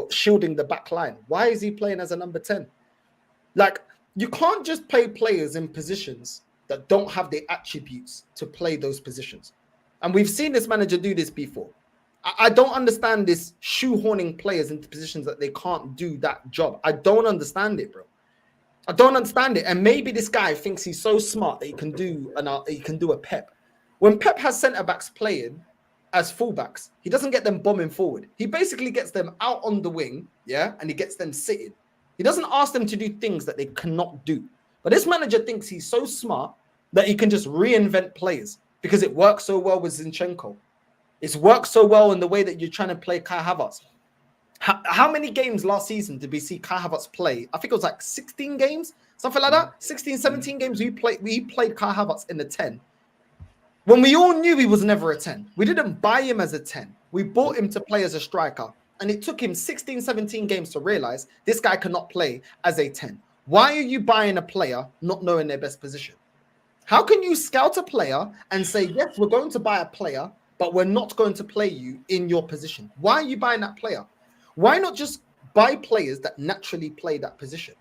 A: shielding the back line. Why is he playing as a number 10? Like, you can't just play players in positions that don't have the attributes to play those positions. And we've seen this manager do this before. I don't understand this shoehorning players into positions that they can't do that job. I don't understand it, bro. I don't understand it. And maybe this guy thinks he's so smart that he can do a Pep. When Pep has centre-backs playing as fullbacks, he doesn't get them bombing forward. He basically gets them out on the wing, yeah, and he gets them sitting. He doesn't ask them to do things that they cannot do. But this manager thinks he's so smart that he can just reinvent players because it works so well with Zinchenko. It's worked so well in the way that you're trying to play Kai Havertz. How many games last season did we see Kai Havertz play? I think it was like 16 games, something like that. 16, 17 games we played Kai Havertz in the 10. When we all knew he was never a 10. We didn't buy him as a 10. We bought him to play as a striker. And it took him 16, 17 games to realize this guy cannot play as a 10. Why are you buying a player not knowing their best position? How can you scout a player and say, yes, we're going to buy a player, but we're not going to play you in your position? Why are you buying that player? Why not just buy players that naturally play that position?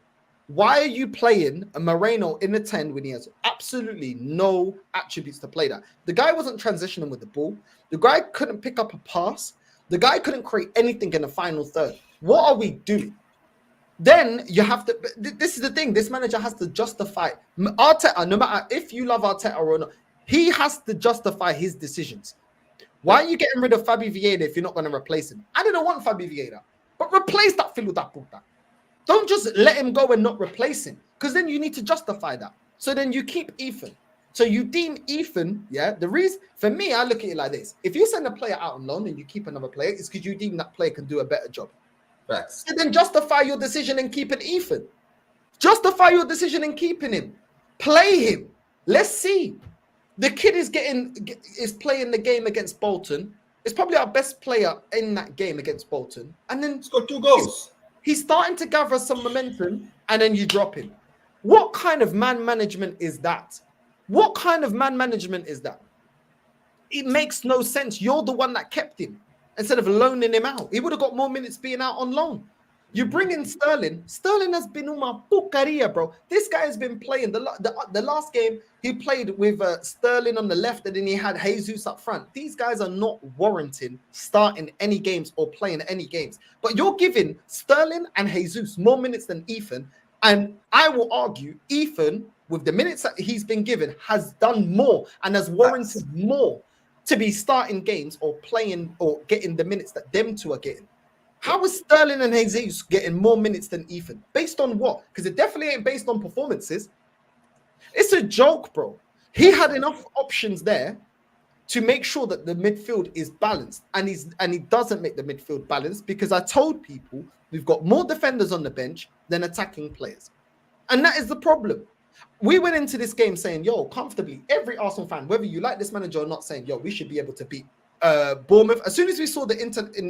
A: Why are you playing a Moreno in the 10 when he has absolutely no attributes to play that? The guy wasn't transitioning with the ball. The guy couldn't pick up a pass. The guy couldn't create anything in the final third. What are we doing? Then you have to, this is the thing, this manager has to justify, Arteta, no matter if you love Arteta or not, he has to justify his decisions. Why are you getting rid of Fabi Vieira if you're not going to replace him? I didn't want Fabi Vieira, but replace that filo da puta. Don't just let him go and not replace him, because then you need to justify that. So then you keep Ethan. So you deem Ethan, yeah, the reason, for me, I look at it like this. If you send a player out on loan and you keep another player, it's because you deem that player can do a better job.
B: Facts.
A: So then justify your decision in keeping Ethan. Justify your decision in keeping him. Play him. Let's see. The kid is playing the game against Bolton. It's probably our best player in that game against Bolton. And then
B: He's got 2 goals.
A: He's starting to gather some momentum, and then you drop him. What kind of man management is that? What kind of man management is that? It makes no sense. You're the one that kept him instead of loaning him out. He would have got more minutes being out on loan. You bring in Sterling. Sterling has been uma pucaria, bro. This guy has been playing. The last game, he played with Sterling on the left, and then he had Jesus up front. These guys are not warranting starting any games or playing any games. But you're giving Sterling and Jesus more minutes than Ethan. And I will argue, Ethan, with the minutes that he's been given, has done more and has warranted more to be starting games or playing or getting the minutes that them two are getting. How is Sterling and Jesus getting more minutes than Ethan? Based on what? Because it definitely ain't based on performances. It's a joke, bro. He had enough options there to make sure that the midfield is balanced, and he doesn't make the midfield balanced because I told people we've got more defenders on the bench than attacking players, and that is the problem. We went into this game saying, yo, comfortably, every Arsenal fan, whether you like this manager or not, saying, yo, we should be able to beat Bournemouth. As soon as we saw the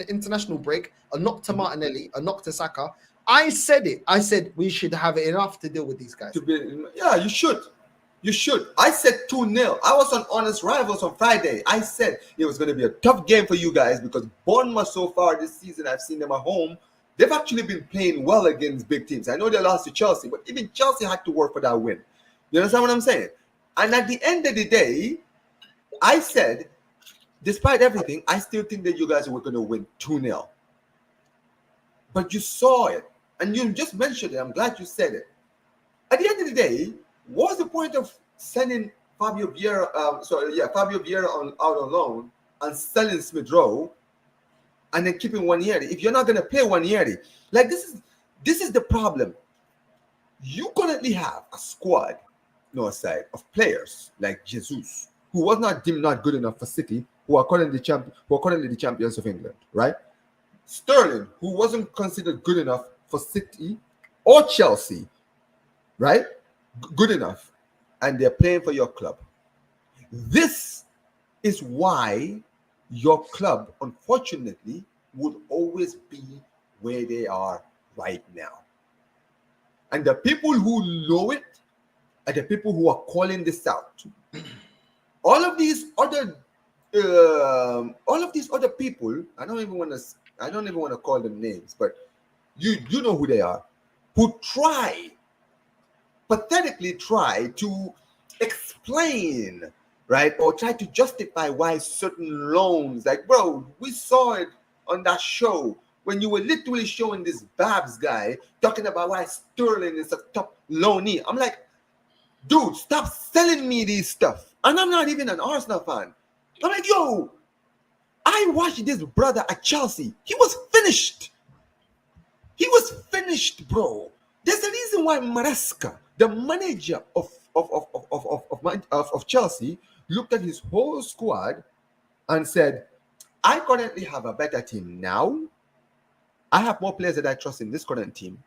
A: international break, a knock to Martinelli, a knock to Saka, I said it. I said we should have enough to deal with these guys.
B: Yeah, you should. You should. I said 2-0. I was on Honest Rivals on Friday. I said it was going to be a tough game for you guys because Bournemouth so far this season, I've seen them at home. They've actually been playing well against big teams. I know they lost to Chelsea, but even Chelsea had to work for that win. You understand what I'm saying? And at the end of the day, I said, despite everything, I still think that you guys were going to win 2-0. But you saw it, and you just mentioned it. I'm glad you said it. At the end of the day, what's the point of sending Fabio Vieira out on loan and selling Smith Rowe and then keeping Wanyeri if you're not going to play Wanyeri? Like, this is the problem. You currently have a squad, Northside, of players like Jesus, who was not deemed not good enough for City, who are currently the champions of England, right? Sterling, who wasn't considered good enough for City or Chelsea, right? Good enough, and they're playing for your club. This is why your club, unfortunately, would always be where they are right now. And the people who know it are the people who are calling this out. All of these other people, I don't even want to call them names, but you know who they are, who pathetically try to explain, right, or try to justify why certain loans, like, bro, we saw it on that show when you were literally showing this Babs guy talking about why Sterling is a top loanee. I'm like, dude, stop selling me these stuff. And I'm not even an Arsenal fan. I'm like, yo, I watched this brother at Chelsea. He was finished. He was finished, bro. There's a reason why Maresca, the manager of Chelsea, looked at his whole squad and said, I currently have a better team now. I have more players that I trust in this current team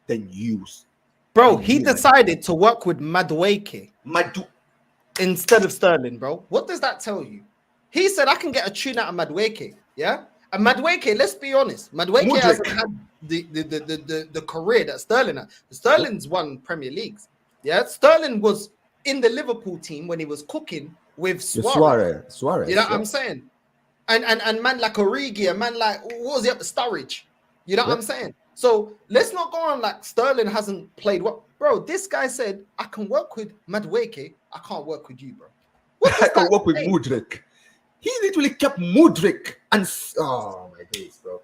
B: than you.
A: Bro, he decided to work with Madueke
B: Madu.
A: instead of Sterling, bro. What does that tell you? He said, I can get a tune out of Madueke, yeah? And Madueke, let's be honest, Madueke hasn't had the career that Sterling had. Sterling's won Premier Leagues, yeah? Sterling was in the Liverpool team when he was cooking with Suarez. You know what I'm saying? And man like Origi, a man like, what was he up to Sturridge? You know what I'm saying? So let's not go on like Sterling hasn't played well. Bro, this guy said, I can work with Madueke. I can't work with you, bro.
B: I can work with Mudryk. He literally kept Mudryk and... Oh, my days, bro.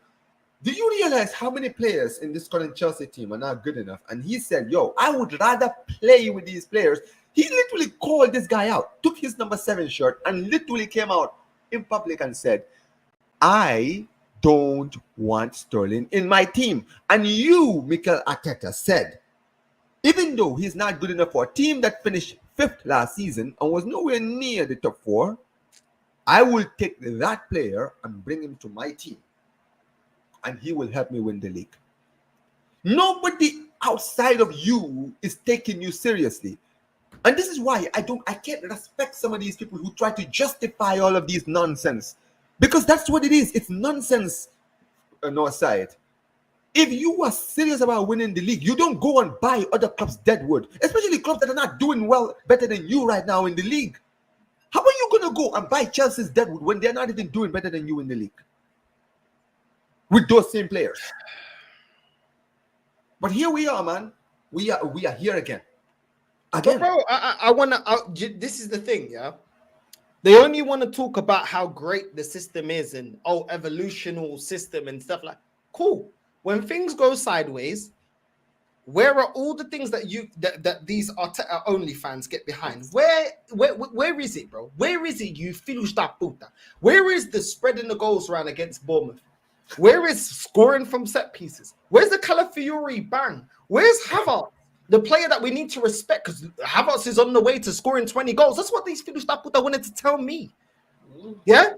B: Do you realize how many players in this current Chelsea team are not good enough? And he said, yo, I would rather play with these players. He literally called this guy out, took his number 7 shirt, and literally came out in public and said, I don't want Sterling in my team. And you, Mikel Arteta, said, even though he's not good enough for a team that finished 5th last season and was nowhere near the top 4, I will take that player and bring him to my team. And he will help me win the league. Nobody outside of you is taking you seriously. And this is why I can't respect some of these people who try to justify all of these nonsense. Because that's what it is. It's nonsense on our side. If you are serious about winning the league, you don't go and buy other clubs deadwood, especially clubs that are not doing well, better than you right now in the league. How are you going to go and buy Chelsea's deadwood when they're not even doing better than you in the league? With those same players. But here we are, man. We are here again.
A: But bro, I want to... This is the thing, yeah? They only want to talk about how great the system is and, evolutional system and stuff like... Cool. When things go sideways, where are all the things that these Arteta only fans get behind? Where is it, bro? Where is it, you filhos da puta? Where is the spreading the goals around against Bournemouth? Where is scoring from set pieces? Where's the Calafiori bang? Where's Havertz, the player that we need to respect? Because Havertz is on the way to scoring 20 goals. That's what these filhos da puta wanted to tell me. Yeah?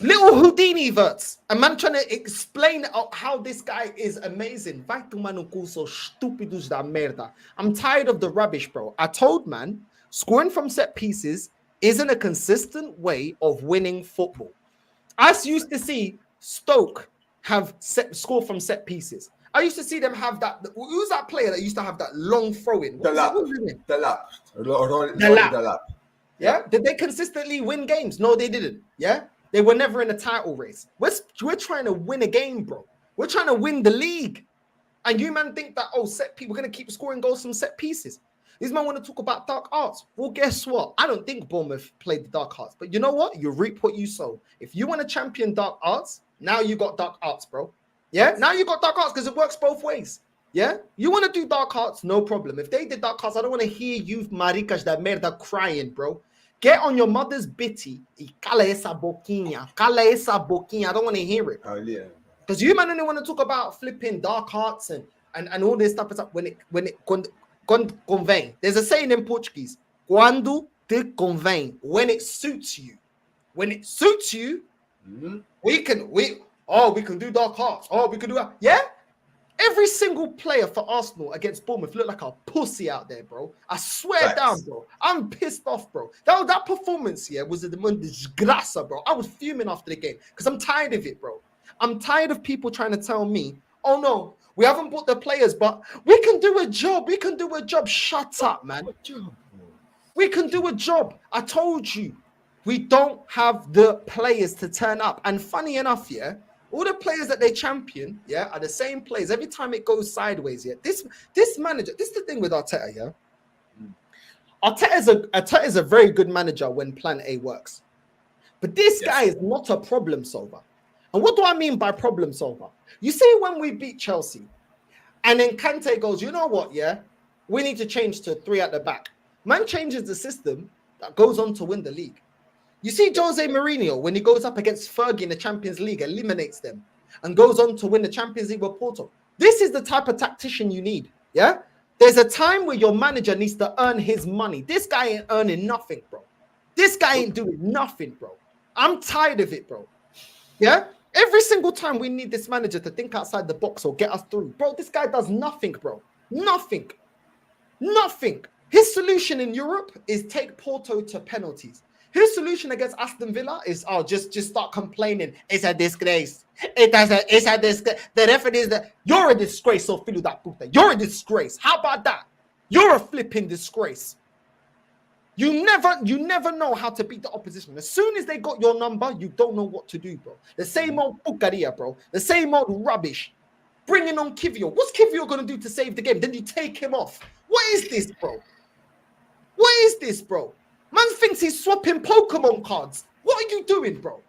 A: Little Houdini verts. A man trying to explain how this guy is amazing. Vai tomar no cu, so estúpidos da merda. I'm tired of the rubbish, bro. I told man, scoring from set pieces isn't a consistent way of winning football. I used to see Stoke score from set pieces. I used to see them have that. Who's that player that used to have that long throw-in?
B: The lap.
A: Yeah? Did they consistently win games? No, they didn't. Yeah? They were never in a title race. We're trying to win a game, bro. We're trying to win the league. And you man think that, we're going to keep scoring goals from set pieces. These men want to talk about dark arts. Well, guess what? I don't think Bournemouth played the dark arts. But you know what? You reap what you sow. If you want to champion dark arts, now you got dark arts, bro. Yeah? Now you got dark arts because it works both ways. Yeah? You want to do dark arts? No problem. If they did dark arts, I don't want to hear you maricas da merda crying, bro. Get on your mother's bitty. Cala esa boquinha. Cala esa boquinha. I don't want to hear it.
B: Oh, yeah.
A: Because you man only want to talk about flipping dark arts and all this stuff. When it convém. There's a saying in Portuguese. Quando te convém. When it suits you. When it suits you, we can do dark arts. We can do that. Yeah? Every single player for Arsenal against Bournemouth looked like a pussy out there, bro. I swear down, bro. I'm pissed off, bro. That performance here was the desgraça, bro. I was fuming after the game because I'm tired of it, bro. I'm tired of people trying to tell me, oh no, we haven't bought the players, but we can do a job. We can do a job. Shut up, man. We can do a job. I told you, we don't have the players to turn up. And funny enough, yeah, all the players that they champion, yeah, are the same players. Every time it goes sideways, yeah. This manager, this is the thing with Arteta, yeah. Arteta is a very good manager when Plan A works. But this guy is not a problem solver. And what do I mean by problem solver? You see, when we beat Chelsea, and then Kante goes, you know what, yeah? We need to change to 3 at the back. Man changes the system that goes on to win the league. You see Jose Mourinho, when he goes up against Fergie in the Champions League, eliminates them and goes on to win the Champions League with Porto. This is the type of tactician you need, yeah? There's a time where your manager needs to earn his money. This guy ain't earning nothing, bro. This guy ain't doing nothing, bro. I'm tired of it, bro. Yeah? Every single time we need this manager to think outside the box or get us through. Bro, this guy does nothing, bro. Nothing. Nothing. His solution in Europe is take Porto to penalties. His solution against Aston Villa is, just start complaining. It's a disgrace. It's a disgrace. The referee you're a disgrace, so feel that puta. You're a disgrace. How about that? You're a flipping disgrace. You never know how to beat the opposition. As soon as they got your number, you don't know what to do, bro. The same old pucaria, bro. The same old rubbish. Bringing on Kivio. What's Kivio going to do to save the game? Then you take him off. What is this, bro? What is this, bro? Man thinks he's swapping Pokemon cards. What are you doing, bro?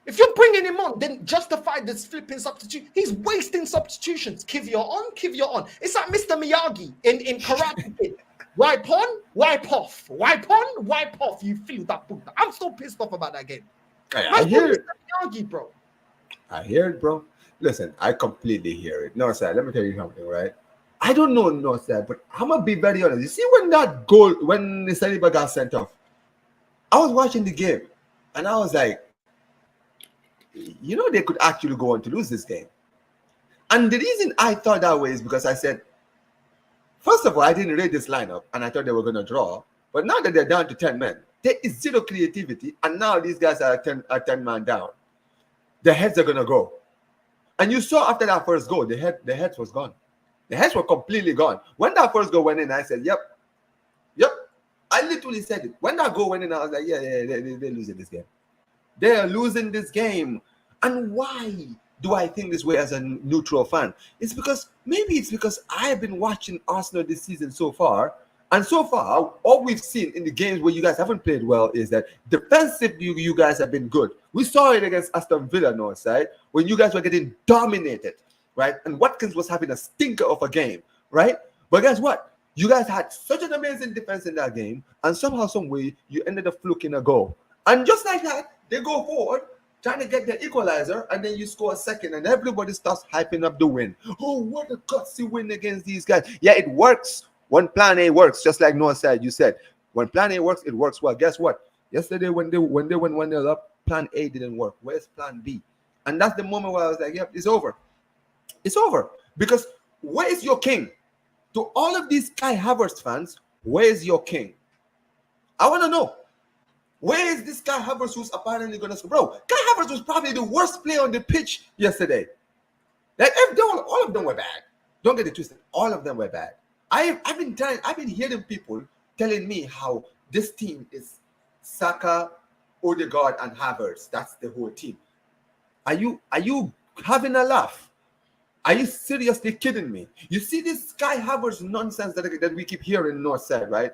A: If you're bringing him on, then justify this flipping substitute. He's wasting substitutions. Kivio on, Kivio on. It's like Mr. Miyagi in Karate Kid. Wipe on, wipe off. Wipe on, wipe off. You feel that puta. I'm so pissed off about that game.
B: I hear it.
A: Miyagi, bro.
B: I hear it, bro. Listen, I completely hear it. No, sir, let me tell you something, right? I don't know Northside, but I'm gonna be very honest. You see, when that goal, when Saliba got sent off, I was watching the game and I was like, you know, they could actually go on to lose this game. And the reason I thought that way is because I said, first of all, I didn't rate this lineup and I thought they were gonna draw. But now that they're down to 10 men, there is zero creativity, and now these guys are 10 man down. The heads are gonna go. And you saw after that first goal, the heads was gone. The heads were completely gone. When that first goal went in, I said, yep. I literally said it. When that goal went in, I was like, yeah, they're losing this game. They are losing this game. And why do I think this way as a neutral fan? It's because I've been watching Arsenal this season so far. And so far, all we've seen in the games where you guys haven't played well is that defensively, you guys have been good. We saw it against Aston Villa, Northside, when you guys were getting dominated, right? And Watkins was having a stinker of a game, right? But guess what? You guys had such an amazing defense in that game, and somehow, some way, you ended up fluking a goal. And just like that, they go forward, trying to get the equalizer, and then you score a second, and everybody starts hyping up the win. Oh, what a gutsy win against these guys. Yeah, it works. When plan A works, just like Noah said, you said, when plan A works, it works well. Guess what? Yesterday, when they went 1-0 up, plan A didn't work. Where's plan B? And that's the moment where I was like, yep, it's over. It's over. Because where is your king? To all of these Kai Havertz fans, where is your king? I want to know. Where is this Kai Havertz who's apparently going to score? Bro, Kai Havertz was probably the worst player on the pitch yesterday. Like, all of them were bad. Don't get it twisted. All of them were bad. I've been hearing people telling me how this team is Saka, Odegaard, and Havertz. That's the whole team. Are you having a laugh? Are you seriously kidding me? You see this Kai Havertz nonsense that we keep hearing Northside, right?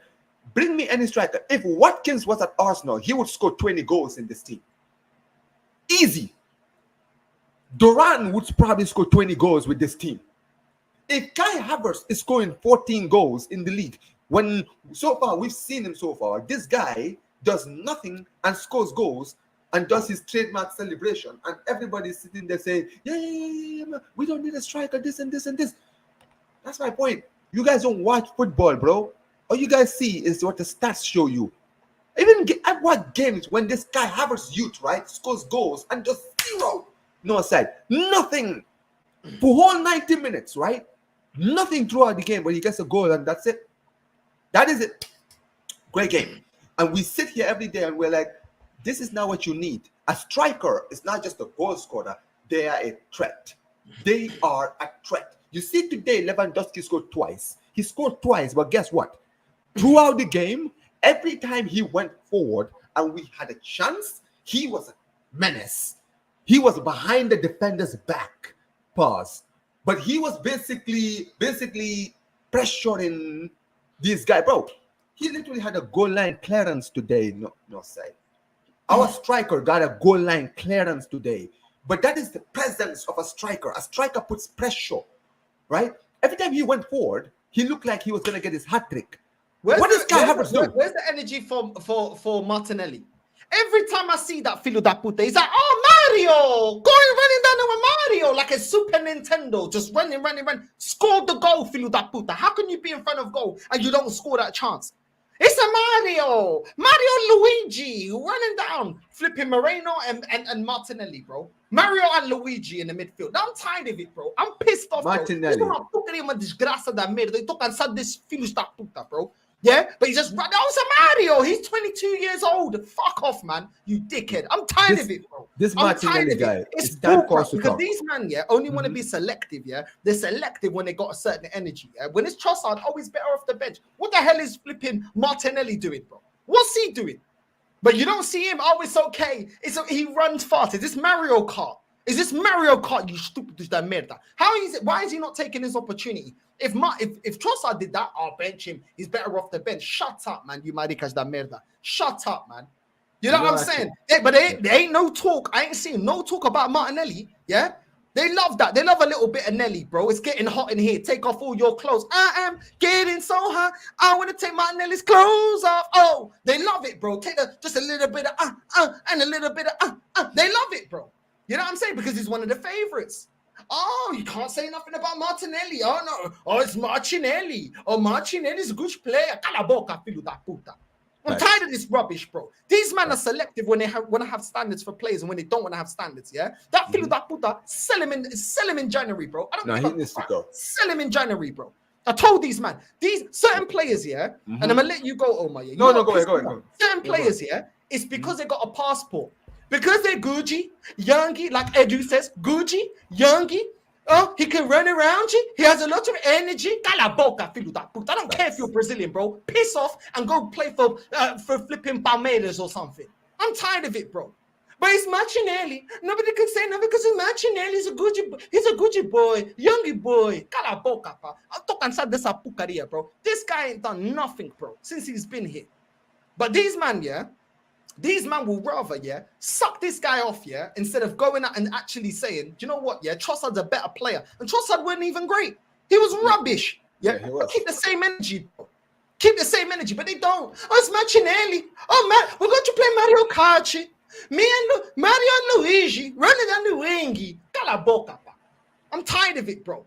B: Bring me any striker. If Watkins was at Arsenal, he would score 20 goals in this team. Easy. Duran would probably score 20 goals with this team. If Kai Havertz is scoring 14 goals in the league, when so far we've seen him so far, this guy does nothing and scores goals and does his trademark celebration, and everybody's sitting there saying, yeah, we don't need a striker, this and this and this. That's my point. You guys don't watch football, bro. All you guys see is what the stats show you. Even at what games when this Kai Havertz youth, right, scores goals and does zero. No side, nothing for whole 90 minutes, right? Nothing throughout the game, but he gets a goal and that's it. That is it. Great game. And we sit here every day and we're like, this is not what you need. A striker is not just a goal scorer. They are a threat. They are a threat. You see today, Lewandowski scored twice. He scored twice, but guess what? Throughout the game, every time he went forward and we had a chance, he was a menace. He was behind the defender's back. Pause. But he was basically pressuring this guy. Bro, he literally had a goal line clearance today. No side. Our striker got a goal line clearance today. But that is the presence of a striker. A striker puts pressure, right? Every time he went forward, he looked like he was going to get his hat trick. What does Kai Havertz do?
A: Where's the energy for Martinelli? Every time I see that filo da puta, he's like, oh, Mario, running down there with Mario, like a Super Nintendo, just running. Scored the goal, filo da puta. How can you be in front of goal and you don't score that chance? It's a Mario Luigi running down, flipping Moreno and Martinelli, bro. Mario and Luigi in the midfield. I'm tired of it, bro. I'm pissed off,
B: Martinelli.
A: bro. Uma desgraça da merda. They took cansado desse filho da puta, bro. Yeah, but he just ran. Oh, it's a Mario. He's 22 years old. Fuck off, man. You dickhead. I'm tired of it, bro.
B: This Martinelli guy.
A: It's bullcrap because these men, only want to be selective, They're selective when they got a certain energy, When it's Trossard, he's better off the bench. What the hell is flipping Martinelli doing, bro? What's he doing? But you don't see him. Oh, it's okay. He runs fast. Is this Mario Kart? You stupid merda. How is it? Why is he not taking his opportunity? If Trossard did that, I'll bench him. He's better off the bench. Shut up, man. You maricas da merda. Shut up, man. You know what I'm saying? But there ain't no talk. I ain't seen no talk about Martinelli. Yeah? They love that. They love a little bit of Nelly, bro. It's getting hot in here. Take off all your clothes. I am getting so hot. I want to take Martinelli's clothes off. Oh, they love it, bro. Take just a little bit of and a little bit of They love it, bro. You know what I'm saying? Because he's one of the favorites. Oh, you can't say nothing about Martinelli. Oh, no. Oh, it's Martinelli. Oh, Martinelli's a good player. Cala boca, filho da puta. I'm tired of this rubbish, bro. These men are selective when they want to have standards for players and when they don't want to have standards, That filho da puta, sell him in January, bro. I don't
B: he needs to go.
A: Sell him in January, bro. I told these man, these certain players, and I'm going to let you go, Omar.
B: No, go ahead.
A: Certain players, it's because they got a passport. Because they're Gucci, Youngie, like Edu says, Gucci, Youngie. Oh, he can run around you. He has a lot of energy. Cala boca, filho da puta. I don't care if you're Brazilian, bro. Piss off and go play for flipping Palmeiras or something. I'm tired of it, bro. But it's Martinelli. Nobody can say nothing because Martinelli is he's a Gucci boy, Youngie boy. Cala boca, pa. I'm talking inside this pucaria, bro. This guy ain't done nothing, bro, since he's been here. But these man, these man will rather, suck this guy off, instead of going out and actually saying, do you know what, Trossard's a better player. And Trossard wasn't even great. He was rubbish,
B: he
A: But
B: was.
A: keep the same energy, bro. Keep the same energy, but they don't. Oh, it's Martinelli. Oh, man, we're going to play Mario Kart. Me and Mario and Luigi running down the wingy. Cala boca, pa. I'm tired of it, bro.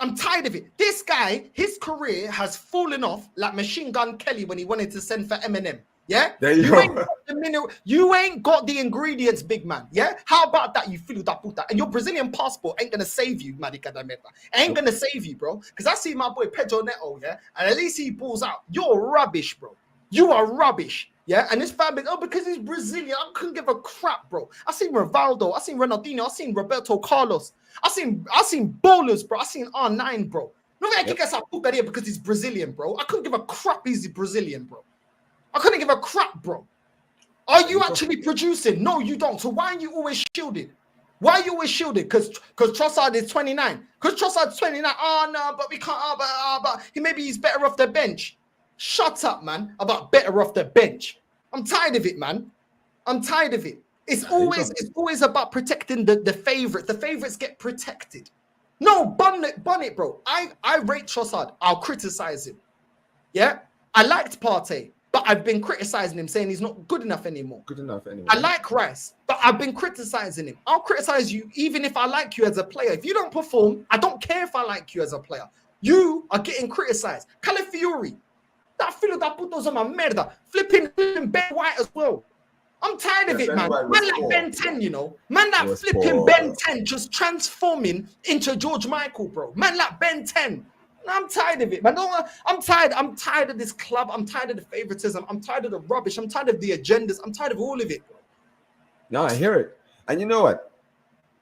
A: I'm tired of it. This guy, his career has fallen off like Machine Gun Kelly when he wanted to send for Eminem. Yeah,
B: there you go.
A: You ain't got the ingredients, big man. Yeah, how about that? You feel that puta, and your Brazilian passport ain't gonna save you, Marica da Meta. Ain't gonna save you, bro. Because I see my boy Pedro Neto, and at least he balls out. You're rubbish, bro. You are rubbish. Yeah, and this family, because he's Brazilian, I couldn't give a crap, bro. I seen Rivaldo, I seen Ronaldinho, I seen Roberto Carlos, I seen ballers, bro. I seen R9, bro. No way I kick us out because he's Brazilian, bro. I couldn't give a crap. He's Brazilian, bro. I couldn't give a crap, bro. Are you actually producing? No, you don't. So why are you always shielded? Why are you always shielded? Because Trossard is 29. Because Trossard's 29. Oh, no, but we can't. But he's better off the bench. Shut up, man, about better off the bench. I'm tired of it, man. I'm tired of it. It's always about protecting the favorites. The favorites get protected. No, bun it, bro. I rate Trossard. I'll criticize him. Yeah? I liked Partey. But I've been criticizing him, saying he's not good enough anymore. I like Rice, but I've been criticizing him. I'll criticize you even if I like you as a player. If you don't perform, I don't care if I like you as a player. You are getting criticized. Calafiori, that filo da puto's on my merda. Flipping Ben White as well. I'm tired of it, man. Man like Ben 10, Man like flipping Ben 10 just transforming into George Michael, bro. Man like Ben 10. I'm tired of it, man. I'm tired. I'm tired of this club. I'm tired of the favoritism. I'm tired of the rubbish. I'm tired of the agendas. I'm tired of all of it.
B: No, I hear it. And you know what?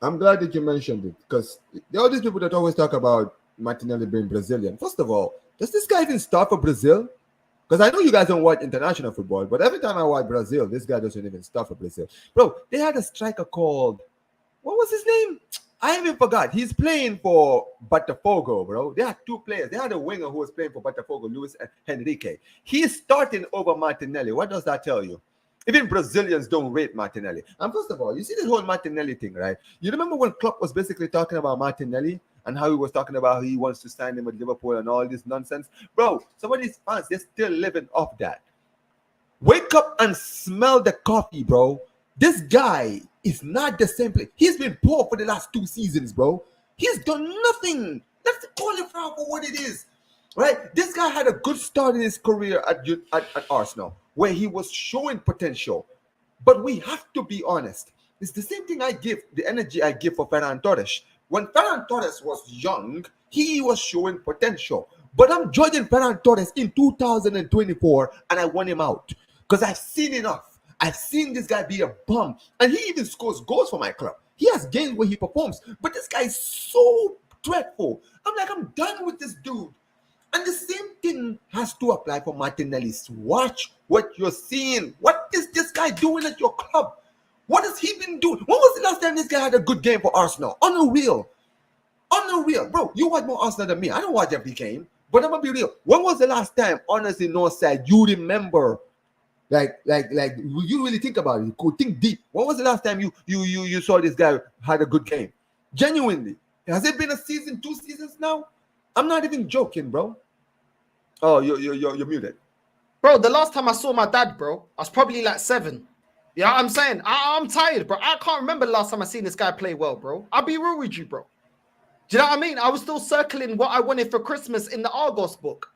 B: I'm glad that you mentioned it because all these people that always talk about Martinelli being Brazilian. First of all, does this guy even start for Brazil? Because I know you guys don't watch international football, but every time I watch Brazil, this guy doesn't even start for Brazil. Bro, they had a striker called, what was his name? I even forgot. He's playing for Botafogo, bro. They had two players. They had a winger who was playing for Botafogo, Luis Henrique. He's starting over Martinelli. What does that tell you? Even Brazilians don't rate Martinelli. And first of all, you see this whole Martinelli thing, right? You remember when Klopp was basically talking about Martinelli and how he was talking about how he wants to sign him with Liverpool and all this nonsense. Bro, some of these fans, they're still living off that. Wake up and smell the coffee, bro. This guy is not the same player. He's been poor for the last 2 seasons, bro. He's done nothing. Let's call it for what it is, right? This guy had a good start in his career at Arsenal, where he was showing potential. But we have to be honest. It's the same thing the energy I give for Ferran Torres. When Ferran Torres was young, he was showing potential. But I'm judging Ferran Torres in 2024, and I want him out. Because I've seen enough. I've seen this guy be a bum. And he even scores goals for my club. He has games where he performs. But this guy is so dreadful. I'm like, I'm done with this dude. And the same thing has to apply for Martinelli. Watch what you're seeing. What is this guy doing at your club? What has he been doing? When was the last time this guy had a good game for Arsenal? Unreal. Bro, you watch more Arsenal than me. I don't watch every game. But I'm going to be real. When was the last time, honestly, Northside, you remember? Like, you really think about it. You could think deep. When was the last time you saw this guy had a good game? Genuinely. Has it been a season, 2 seasons now? I'm not even joking, bro. Oh, you're muted.
A: Bro, the last time I saw my dad, bro, I was probably like 7. You know what I'm saying? I'm tired, bro. I can't remember the last time I seen this guy play well, bro. I'll be real with you, bro. Do you know what I mean? I was still circling what I wanted for Christmas in the Argos book.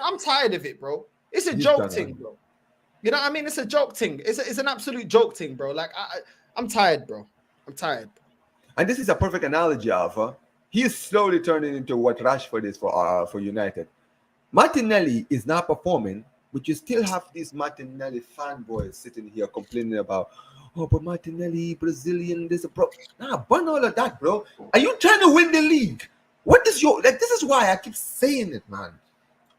A: I'm tired of it, bro. It's a joke thing, bro. You know what I mean? It's a joke thing. It's an absolute joke thing, bro. Like, I'm tired, bro. I'm tired.
B: And this is a perfect analogy, Alpha. He is slowly turning into what Rashford is for United. Martinelli is not performing, but you still have these Martinelli fanboys sitting here complaining about, oh, but Martinelli, Brazilian, this, bro. Nah, burn all of that, bro. Are you trying to win the league? What is this is why I keep saying it, man.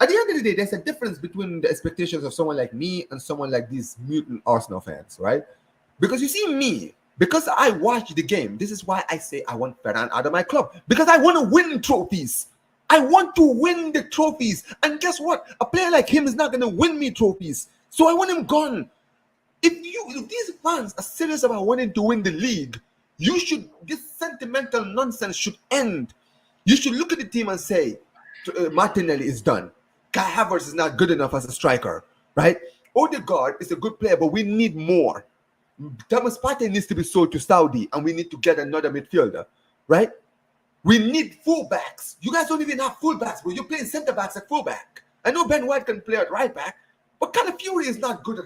B: At the end of the day, there's a difference between the expectations of someone like me and someone like these mutant Arsenal fans, right? Because you see me, because I watch the game, this is why I say I want Ferran out of my club. Because I want to win trophies. I want to win the trophies. And guess what? A player like him is not going to win me trophies. So I want him gone. If these fans are serious about wanting to win the league, this sentimental nonsense should end. You should look at the team and say, Martinelli is done. Kai Havertz is not good enough as a striker, right? Odegaard is a good player, but we need more. Thomas Partey needs to be sold to Saudi, and we need to get another midfielder, right? We need fullbacks. You guys don't even have fullbacks, bro. You're playing centre backs at fullback. I know Ben White can play at right back, but Calafiori is not good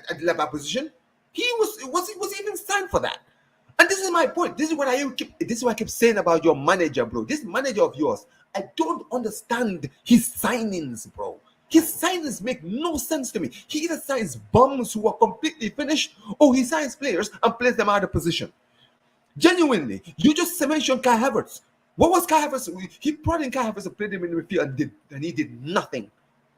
B: at the left back position. He was even signed for that. And this is my point. This is what I keep saying about your manager, bro. This manager of yours, I don't understand his signings, bro. His signings make no sense to me. He either signs bums who are completely finished, or he signs players and plays them out of position. Genuinely, you just mentioned Kai Havertz. What was Kai Havertz? He brought in Kai Havertz and played him in the midfield, and he did nothing.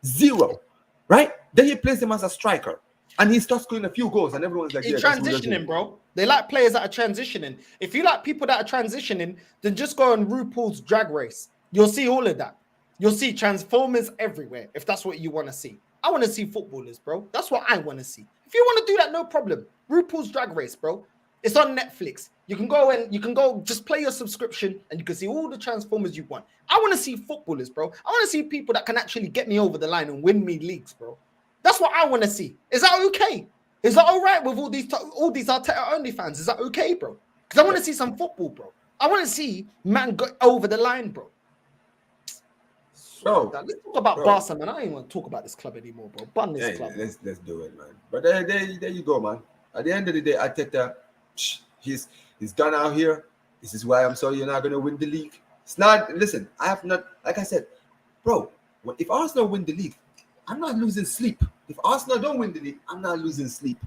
B: Zero. Right? Then he plays him as a striker. And he starts scoring a few goals, and everyone's like,
A: he's transitioning, bro. They like players that are transitioning. If you like people that are transitioning, then just go on RuPaul's Drag Race. You'll see all of that. You'll see transformers everywhere, if that's what you want to see. I want to see footballers, bro. That's what I want to see. If you want to do that, no problem. RuPaul's Drag Race, bro. It's on Netflix. You can go just play your subscription, and you can see all the transformers you want. I want to see footballers, bro. I want to see people that can actually get me over the line and win me leagues, bro. That's what I want to see. Is that okay? Is that all right with all these Arteta only fans? Is that okay, bro? Because I want to see some football, bro. I want to see man go over the line, bro. So let's talk about Barca, man. I don't want to talk about this club anymore, bro. Bun this club.
B: Let's do it, man. But there you go, man. At the end of the day, Arteta, he's done out here. This is why I'm sorry you're not going to win the league. It's not. Listen, I have not. Like I said, bro. If Arsenal win the league, I'm not losing sleep. If Arsenal don't win the league, I'm not losing sleep.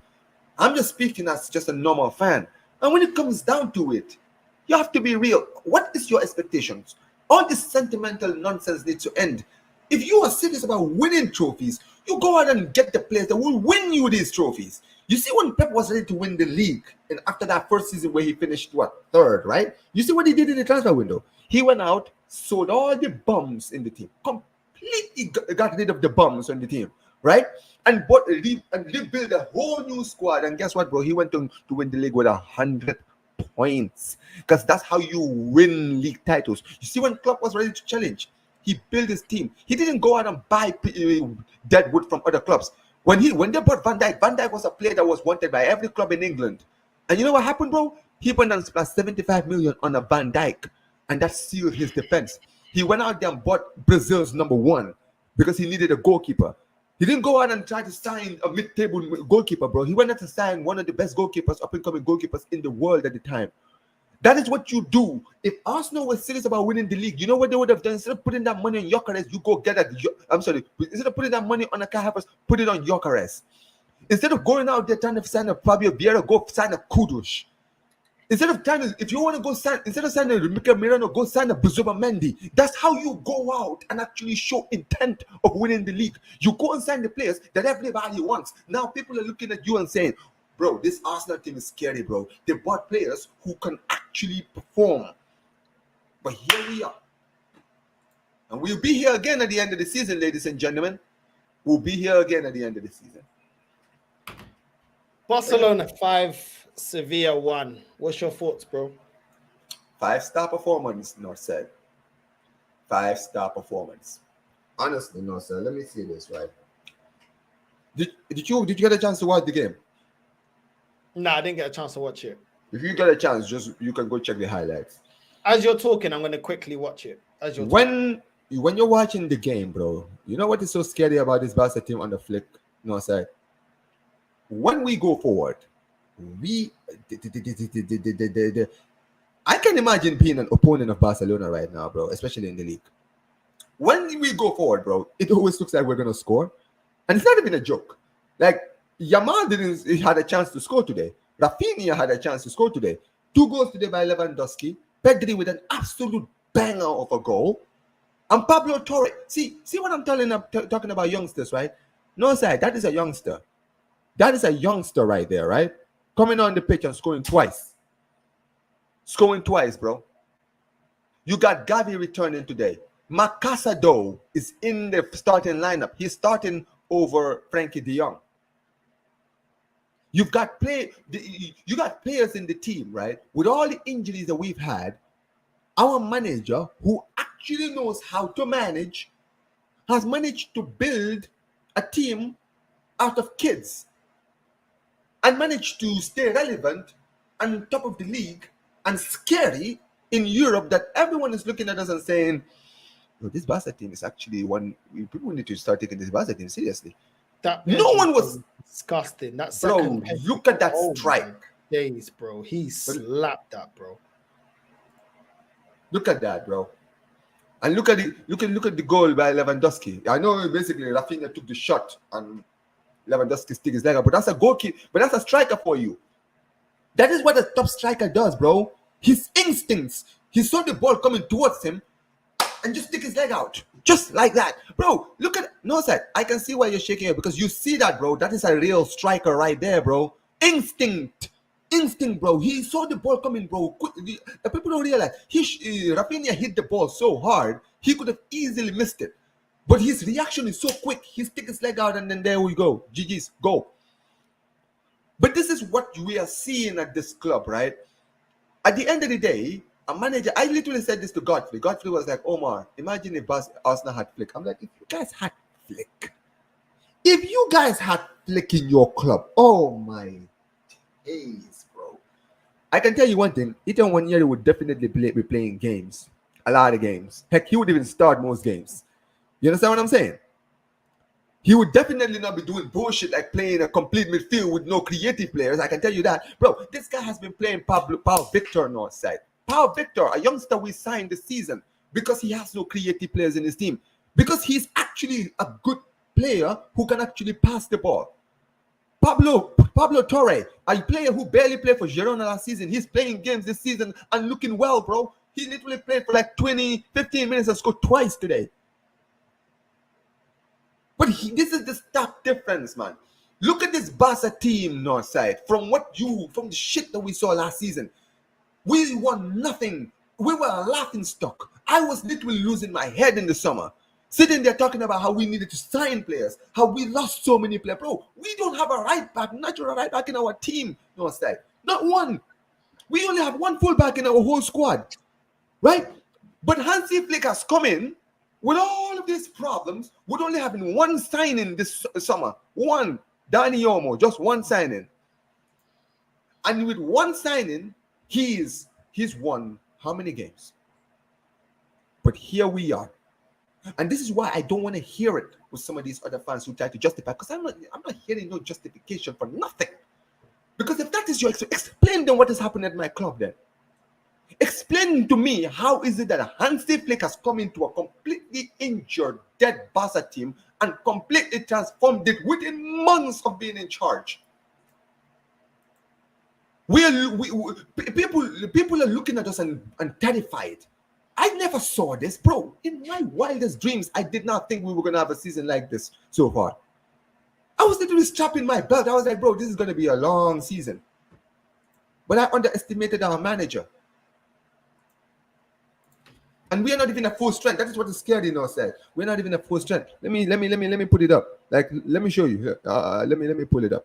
B: I'm just speaking as just a normal fan. And when it comes down to it, you have to be real. What is your expectations? All this sentimental nonsense needs to end. If you are serious about winning trophies, you go out and get the players that will win you these trophies. You see when Pep was ready to win the league, and after that first season where he finished, third, right? You see what he did in the transfer window? He went out, sold all the bums in the team. Completely got rid of the bums on the team, right? And rebuild a whole new squad. And guess what, bro? He went to win the league with 100 points, because that's how you win league titles. You see, when Klopp was ready to challenge, he built his team. He didn't go out and buy deadwood from other clubs. When they bought Van Dijk was a player that was wanted by every club in England. And you know what happened, bro? He went and spent 75 million on a Van Dijk, and that sealed his defense. He went out there and bought Brazil's number one because he needed a goalkeeper. He didn't go out and try to sign a mid-table goalkeeper, bro. He went out to sign one of the best goalkeepers, up-and-coming goalkeepers in the world at the time. That is what you do. If Arsenal was serious about winning the league, you know what they would have done? Instead of putting that money on Gyökeres, you go get a... Instead of putting that money on a Kai Havertz, put it on Gyökeres. Instead of going out there trying to sign a Fabio Vieira, go sign a Kudus. Instead of signing Mikel Merino, go sign a Bazuma Mendy. That's how you go out and actually show intent of winning the league. You go and sign the players that everybody wants. Now people are looking at you and saying, bro, this Arsenal team is scary, bro. They bought players who can actually perform. But here we are. And we'll be here again at the end of the season, ladies and gentlemen. We'll be here again at the end of the season.
A: Barcelona 5, Sevilla 1. What's your thoughts, bro?
B: 5-star performance, Northside. 5-star performance. Honestly, Northside, let me see this, right? Did you get a chance to watch the game?
A: No, I didn't get a chance to watch it.
B: If you get a chance, you can go check the highlights.
A: As you're talking, I'm going to quickly watch it.
B: When you're watching the game, bro, you know what is so scary about this Barca team on the flick, Northside? When we go forward, I can imagine being an opponent of Barcelona right now, bro, especially in the league. When we go forward, bro, it always looks like we're going to score. And it's not even a joke. Like, Yamal had a chance to score today. Rafinha had a chance to score today. 2 goals today by Lewandowski. Pedri with an absolute banger of a goal. And Pablo Torre. See what I'm talking about youngsters, right? No, sir, that is a youngster. That is a youngster right there, right? Coming on the pitch and scoring twice. Scoring twice, bro. You got Gavi returning today. Macasado is in the starting lineup. He's starting over Frankie de Jong. You got players in the team, right? With all the injuries that we've had, our manager, who actually knows how to manage, has managed to build a team out of kids and managed to stay relevant and top of the league and scary in Europe, that everyone is looking at us and saying, oh, this Barca team is actually one. People need to start taking this Barca team seriously. No one was
A: disgusting. That
B: bro, look at that strike.
A: Days, bro. He slapped that, bro.
B: Look at that, bro. And look at the goal by Lewandowski. I know basically Rafinha took the shot and Lewandowski stick his leg up, but that's a goalkeeper, but that's a striker for you. That is what a top striker does, bro. His instincts. He saw the ball coming towards him and just stick his leg out. Just like that. Bro, look at... No, sir. I can see why you're shaking it, because you see that, bro. That is a real striker right there, bro. Instinct, bro. He saw the ball coming, bro. People don't realize. Rafinha hit the ball so hard, he could have easily missed it. But his reaction is so quick. He stick his leg out and then there we go. GG's, go. But this is what we are seeing at this club, right? At the end of the day, a manager, I literally said this to Godfrey. Godfrey was like, Omar, imagine if Arsenal had Flick. I'm like, if you guys had Flick in your club, oh my days, bro. I can tell you one thing, Ethan Wanyeri would definitely be playing games. A lot of games. Heck, he would even start most games. You understand what I'm saying? He would definitely not be doing bullshit like playing a complete midfield with no creative players. I can tell you that. Bro, this guy has been playing Pau Victor Northside. Pau Victor, a youngster we signed this season, because he has no creative players in his team. Because he's actually a good player who can actually pass the ball. Pablo Torre, a player who barely played for Girona last season. He's playing games this season and looking well, bro. He literally played for like 15 minutes and scored twice today. But this is the stark difference, man. Look at this Barca team, Northside. From the shit that we saw last season, we won nothing. We were a laughing stock. I was literally losing my head in the summer, sitting there talking about how we needed to sign players, how we lost so many players. Bro, we don't have a right back, natural right back in our team, Northside. Not one. We only have one fullback in our whole squad, right? But Hansi Flick has come in with all of these problems, with only having one signing this summer. One, Danny Olmo, just one signing. And with one signing, he's won how many games? But here we are. And this is why I don't want to hear it with some of these other fans who try to justify, because I'm not hearing no justification for nothing. Because if that is your explain then what has happened at my club then. Explain to me how is it that Hansi Flick has come into a completely injured, dead Barca team and completely transformed it within months of being in charge. People are looking at us and terrified. I never saw this, bro. In my wildest dreams, I did not think we were going to have a season like this so far. I was literally strapping my belt. I was like, bro, this is going to be a long season. But I underestimated our manager. And we are not even at full strength. That is what is scary, said. We're not even at full strength. Let me put it up. Like, let me show you. Let me pull it up.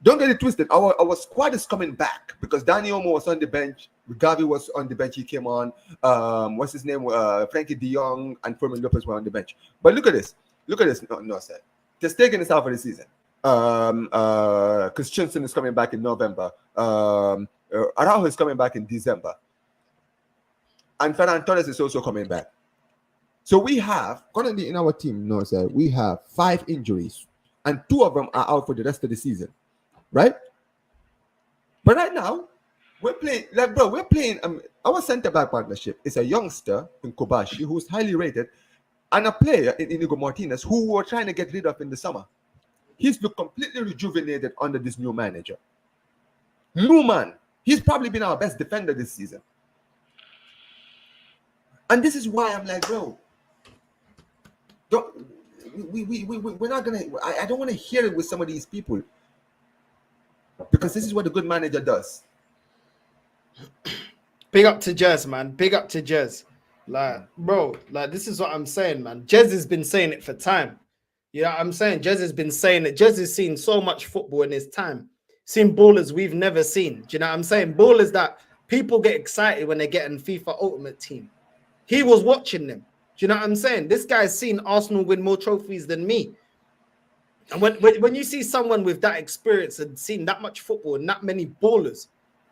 B: Don't get it twisted. Our squad is coming back because Danny Olmo was on the bench. Gavi was on the bench. He came on. What's his name? Frankie De Jong and Fermin Lopez were on the bench. But look at this. No, sir. Ter Stegen is out for the season. Christensen is coming back in November. Araujo is coming back in December. And Ferran Torres is also coming back. So we have, currently in our team, we have 5 injuries. And 2 of them are out for the rest of the season. Right? But right now, we're playing, our centre-back partnership is a youngster in Kobashi who's highly rated and a player in Inigo Martinez who we're trying to get rid of in the summer. He's looked completely rejuvenated under this new manager. New man. He's probably been our best defender this season. And this is why I'm like, bro, we're not going to, I don't want to hear it with some of these people. Because this is what a good manager does.
A: Big up to Jez, man. Big up to Jez. Like, bro, like, this is what I'm saying, man. Jez has been saying it for time. You know what I'm saying? Jez has been saying it. Jez has seen so much football in his time. Seen ballers we've never seen. Do you know what I'm saying? Ballers that people get excited when they get in FIFA Ultimate Team. He was watching them. Do you know what I'm saying? This guy's seen Arsenal win more trophies than me. And when you see someone with that experience and seen that much football and that many ballers,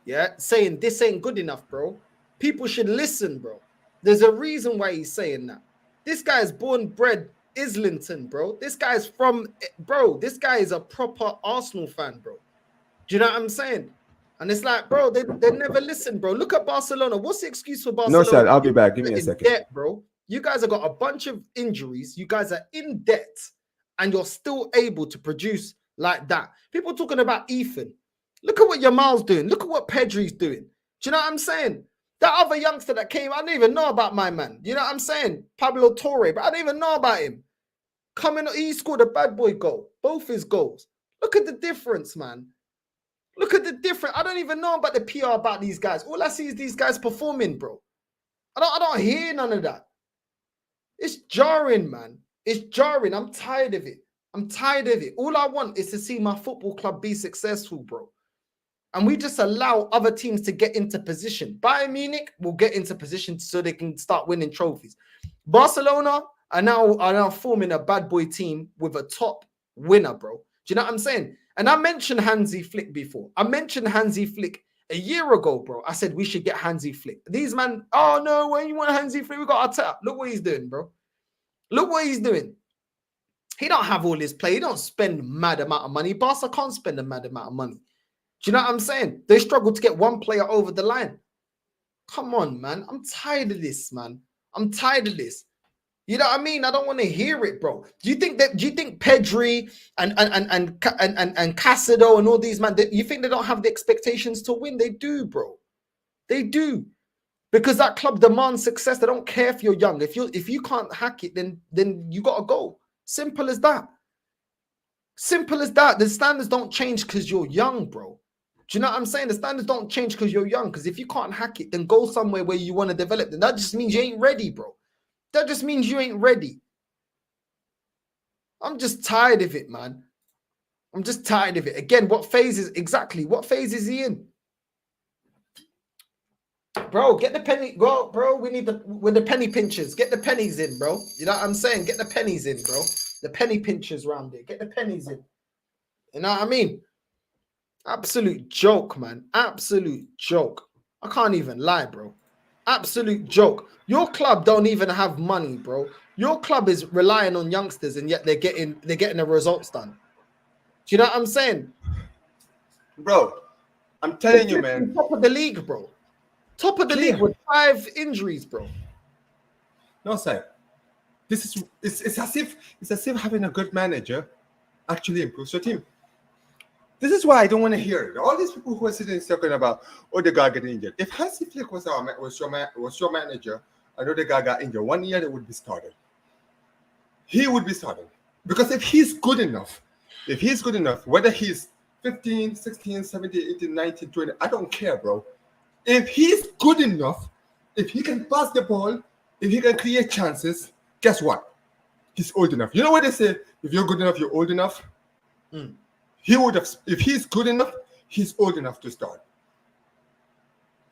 A: yeah, saying this ain't good enough, bro, people should listen, bro. There's a reason why he's saying that. This guy is born bred Islington, bro. This guy is this guy is a proper Arsenal fan, bro. Do you know what I'm saying? And it's like, bro, they never listen, bro. Look at Barcelona. What's the excuse for Barcelona?
B: No, sir, I'll be back. Give me a second.
A: Debt, bro. You guys have got a bunch of injuries. You guys are in debt. And you're still able to produce like that. People talking about Ethan. Look at what Yamal's doing. Look at what Pedri's doing. Do you know what I'm saying? That other youngster that came, I didn't even know about my man. You know what I'm saying? Pablo Torre, but I didn't even know about him. He scored a bad boy goal. Both his goals. Look at the difference, man. Look at the difference. I don't even know about the PR about these guys. All I see is these guys performing, bro. I don't hear none of that. It's jarring, man. It's jarring. I'm tired of it. I'm tired of it. All I want is to see my football club be successful, bro. And we just allow other teams to get into position. Bayern Munich will get into position so they can start winning trophies. Barcelona are now forming a bad boy team with a top winner, bro. Do you know what I'm saying? And I mentioned Hansi Flick before. I mentioned Hansi Flick a year ago, bro. I said we should get Hansi Flick. These man, oh no, when you want Hansi Flick, we got Arteta. Look what he's doing, bro. Look what he's doing. He don't have all this play. He don't spend mad amount of money. Barca can't spend a mad amount of money. Do you know what I'm saying? They struggle to get one player over the line. Come on, man. I'm tired of this, man. I'm tired of this. You know what I mean? I don't want to hear it, bro. Do you think Pedri and Casado and all these man, you think they don't have the expectations to win? They do, bro. They do. Because that club demands success. They don't care if you're young. If you can't hack it, then you gotta go. Simple as that. Simple as that. The standards don't change because you're young, bro. Do you know what I'm saying? The standards don't change because you're young. Because if you can't hack it, then go somewhere where you want to develop. Then that just means you ain't ready, bro. That just means you ain't ready. I'm just tired of it, man. I'm just tired of it. Again, what phase is he in? Bro, get the penny. Bro, we need with the penny pinchers. Get the pennies in, bro. You know what I'm saying? Get the pennies in, bro. The penny pinchers round it. Get the pennies in. You know what I mean? Absolute joke, man. Absolute joke. I can't even lie, bro. Absolute joke. Your club don't even have money, bro. Your club is relying on youngsters, and yet they're getting the results done. Do you know what I'm saying?
B: Bro, I'm telling you, man.
A: Top of the league, bro. Top of the league with 5 injuries, bro.
B: No, sir. This is it's as if having a good manager actually improves your team. This is why I don't want to hear it. All these people who are sitting talking about, oh, the guy getting injured. If Hansi Flick was your manager, and the guy got injured, 1 year it would be started. He would be started. Because if he's good enough, whether he's 15, 16, 17, 18, 19, 20, I don't care, bro. If he's good enough, if he can pass the ball, if he can create chances, guess what? He's old enough. You know what they say? If you're good enough, you're old enough. He would have, if he's good enough, he's old enough to start.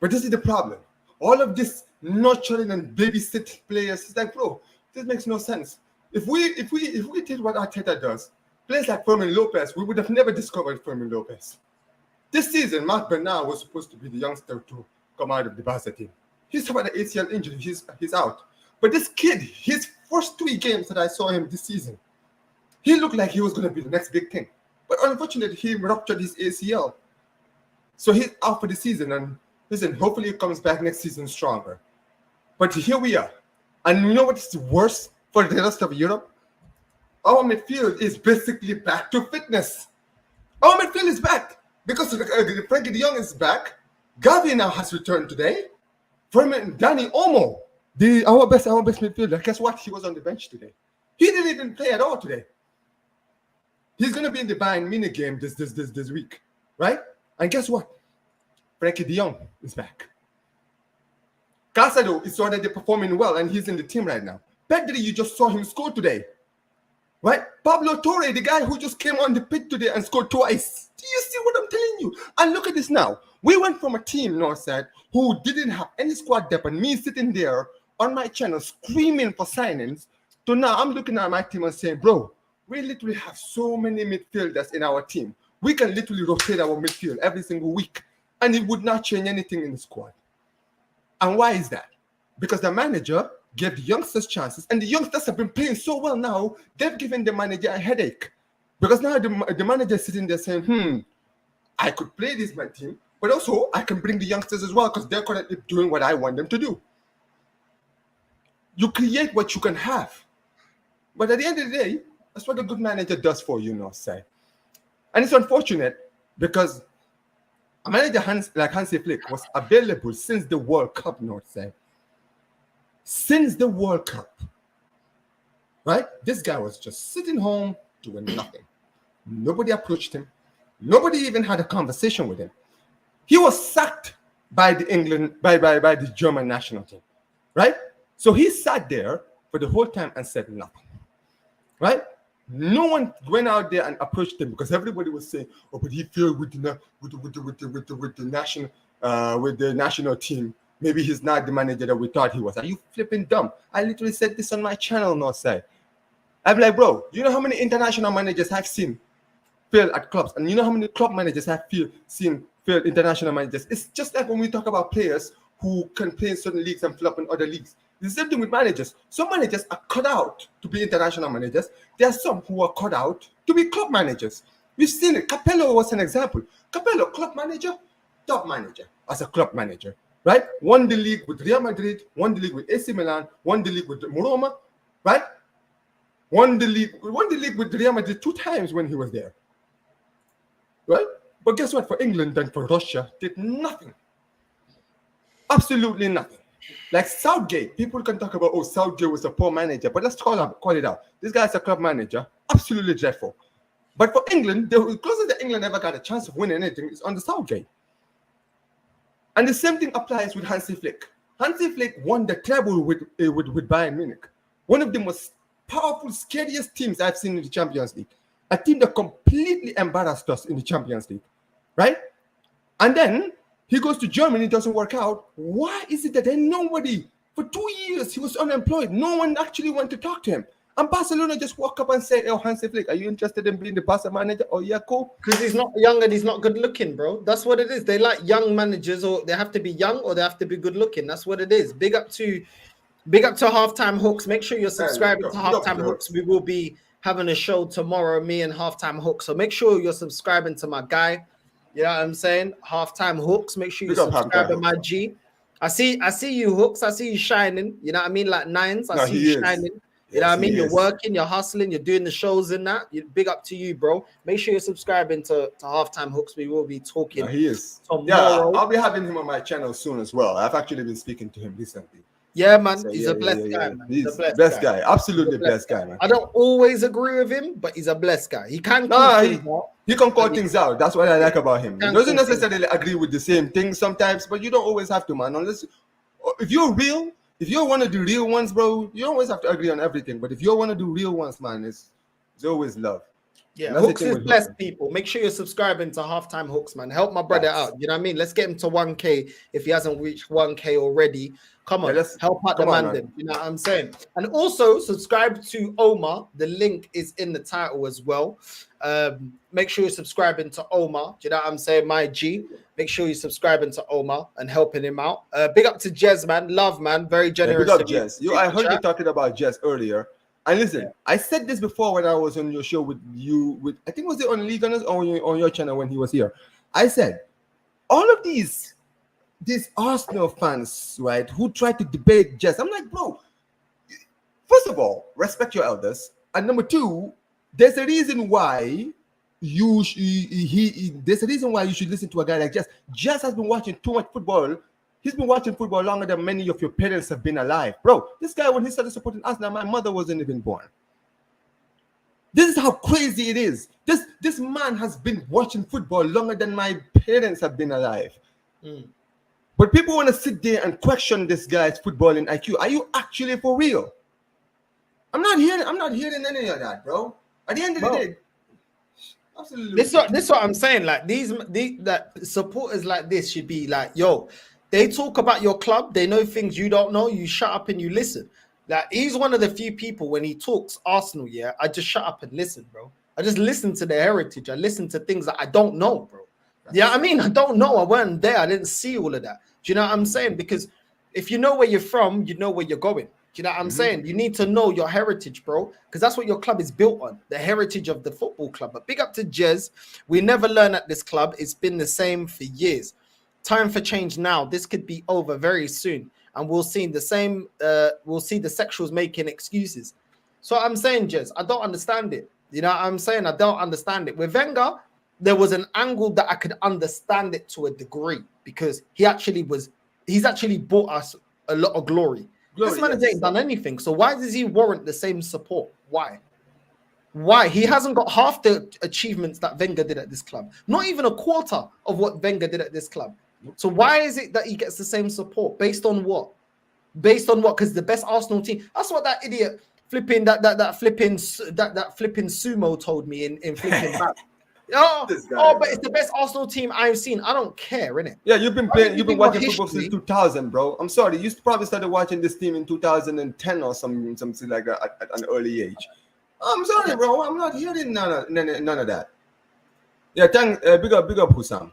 B: But this is the problem. All of this nurturing and babysit players, it's like, bro, this makes no sense. If we did what Arteta does, players like Fermin Lopez, we would have never discovered Fermin Lopez. This season, Mark Bernard was supposed to be the youngster to come out of the Barca team. He's about an ACL injury. He's out. But this kid, his first 3 games that I saw him this season, he looked like he was going to be the next big thing. But unfortunately, he ruptured his ACL. So he's out for the season. And listen, hopefully he comes back next season stronger. But here we are. And you know what's worse for the rest of Europe? Our midfield is basically back to fitness. Our midfield is back. Because Frankie de Jong is back. Gavi now has returned today. Danny Olmo, our best midfielder. Guess what? He was on the bench today. He didn't even play at all today. He's going to be in the Bayern Munich game this week, right? And guess what? Frankie de Jong is back. Casado is already performing well, and he's in the team right now. Pedri, you just saw him score today, right? Pablo Torre, the guy who just came on the pitch today and scored twice. Do you see what I'm telling you? And look at this now. We went from a team, Northside, who didn't have any squad depth, and me sitting there on my channel screaming for signings, to now I'm looking at my team and saying, bro, we literally have so many midfielders in our team. We can literally rotate our midfield every single week, and it would not change anything in the squad. And why is that? Because the manager gave the youngsters chances, and the youngsters have been playing so well now, they've given the manager a headache. Because now the manager is sitting there saying, I could play this my team, but also I can bring the youngsters as well because they're currently doing what I want them to do. You create what you can have. But at the end of the day, that's what a good manager does for you, Northside. And it's unfortunate because a manager like Hansi Flick was available since the World Cup, Northside. Since the World Cup. Right? This guy was just sitting home doing nothing. Nobody approached him. Nobody even had a conversation with him. He was sacked by the German national team. Right? So he sat there for the whole time and said nothing. Right? No one went out there and approached him because everybody was saying, "Oh, but he failed with the national team. Maybe he's not the manager that we thought he was." Are you flipping dumb? I literally said this on my channel, Northside. I'm like, bro, you know how many international managers I've seen fail at clubs, and you know how many club managers I've seen fail international managers. It's just like when we talk about players who can play in certain leagues and flop in other leagues. The same thing with managers. Some managers are cut out to be international managers. There are some who are cut out to be club managers. We've seen it. Capello was an example. Capello, club manager, top manager as a club manager, right? Won the league with Real Madrid, won the league with AC Milan, won the league with Roma, right? Won the league with Real Madrid 2 times when he was there, right? But guess what? For England and for Russia, did nothing. Absolutely nothing. Like Southgate, people can talk about, oh, Southgate was a poor manager, but let's call it out. This guy's a club manager, absolutely dreadful. But for England, the closest that England ever got a chance of winning anything is under Southgate. And the same thing applies with Hansi Flick. Hansi Flick won the treble with Bayern Munich. One of the most powerful, scariest teams I've seen in the Champions League. A team that completely embarrassed us in the Champions League, right? And then He goes to Germany, it doesn't work out. Why is it that then nobody, for 2 years, he was unemployed. No one actually went to talk to him. And Barcelona just walk up and say, "Oh, Hansi Flick, are you interested in being the Barca manager?" Oh, yeah, cool.
A: Because he's not young and he's not good looking, bro. That's what it is. They like young managers, or they have to be young or they have to be good looking. That's what it is. Big up to Halftime Hooks. Make sure you're subscribing to Halftime Hooks. We will be having a show tomorrow, me and Halftime Hooks. So make sure you're subscribing to my guy. You know what I'm saying? Halftime Hooks. Make sure you subscribe to my G. I see you, Hooks. I see you shining. You know what I mean? Like nines. I see you shining. You know what I mean? You're working, you're hustling, you're doing the shows and that. Big up to you, bro. Make sure you're subscribing to Halftime Hooks. We will be talking.
B: He is.
A: Tomorrow.
B: Yeah, I'll be having him on my channel soon as well. I've actually been speaking to him recently.
A: Yeah, man. So, he's a blessed guy, man.
B: He's a blessed guy. Absolutely blessed guy, man.
A: I don't always agree with him, but he's a blessed guy. He can
B: he can call things out. That's what I like about him. He doesn't necessarily agree with the same things sometimes, but you don't always have to, man. Unless if you're real. If you're one of the real ones, bro, you don't always have to agree on everything. But if you're one of the real ones, man, it's always love.
A: Yeah, Hooks is blessed, people. Make sure you're subscribing to Halftime Hooks, man. Help my brother out. You know what I mean? Let's get him to 1K if he hasn't reached 1K already. Come on, help out the man. You know what I'm saying? And also subscribe to Omar. The link is in the title as well. Make sure you're subscribing to Omar. Do you know what I'm saying? My G. Make sure you're subscribing to Omar and helping him out. Big up to Jez, man. Love, man. Very generous.
B: Big up, Jez. I heard you talking about Jez earlier. And listen, I said this before when I was on your show with you. I think was it on League Gunners or on your channel when he was here. I said, all of these Arsenal fans, right, who try to debate Jez. I'm like, bro, first of all, respect your elders. And number two, there's a reason why there's a reason why you should listen to a guy like Jez. Jez has been watching too much football. He's been watching football longer than many of your parents have been alive. Bro, this guy, when he started supporting Arsenal, my mother wasn't even born. This is how crazy it is. This man has been watching football longer than my parents have been alive. But people want to sit there and question this guy's footballing IQ. Are you actually for real? I'm not hearing any of that, bro. At the end of the day, absolutely.
A: This is what I'm saying. Like that supporters like this should be like, yo, they talk about your club. They know things you don't know. You shut up and you listen. Like he's one of the few people when he talks Arsenal. Yeah, I just shut up and listen, bro. I just listen to their heritage. I listen to things that I don't know, bro. Yeah, I mean, I don't know. I weren't there. I didn't see all of that. Do you know what I'm saying? Because if you know where you're from, you know where you're going. Do you know what I'm saying? You need to know your heritage, bro, because that's what your club is built on, the heritage of the football club. But big up to Jez. We never learn at this club. It's been the same for years. Time for change now. This could be over very soon. And we'll see the same. We'll see the sexuals making excuses. So I'm saying, Jez, I don't understand it. You know what I'm saying? I don't understand it. With Wenger, there was an angle that I could understand it to a degree because he's actually brought us a lot of glory. This man ain't done anything. So why does he warrant the same support? Why? He hasn't got half the achievements that Wenger did at this club. Not even a quarter of what Wenger did at this club. So why is it that he gets the same support? Based on what? Because the best Arsenal team. That's what that idiot flipping flipping sumo told me in flipping back. But it's the best Arsenal team I've seen. I don't care, innit?
B: Yeah, you've been watching football since 2000, bro. I'm sorry, you probably started watching this team in 2010 or something like that at an early age. I'm sorry, bro. I'm not hearing none of that. Yeah, big up Hussam.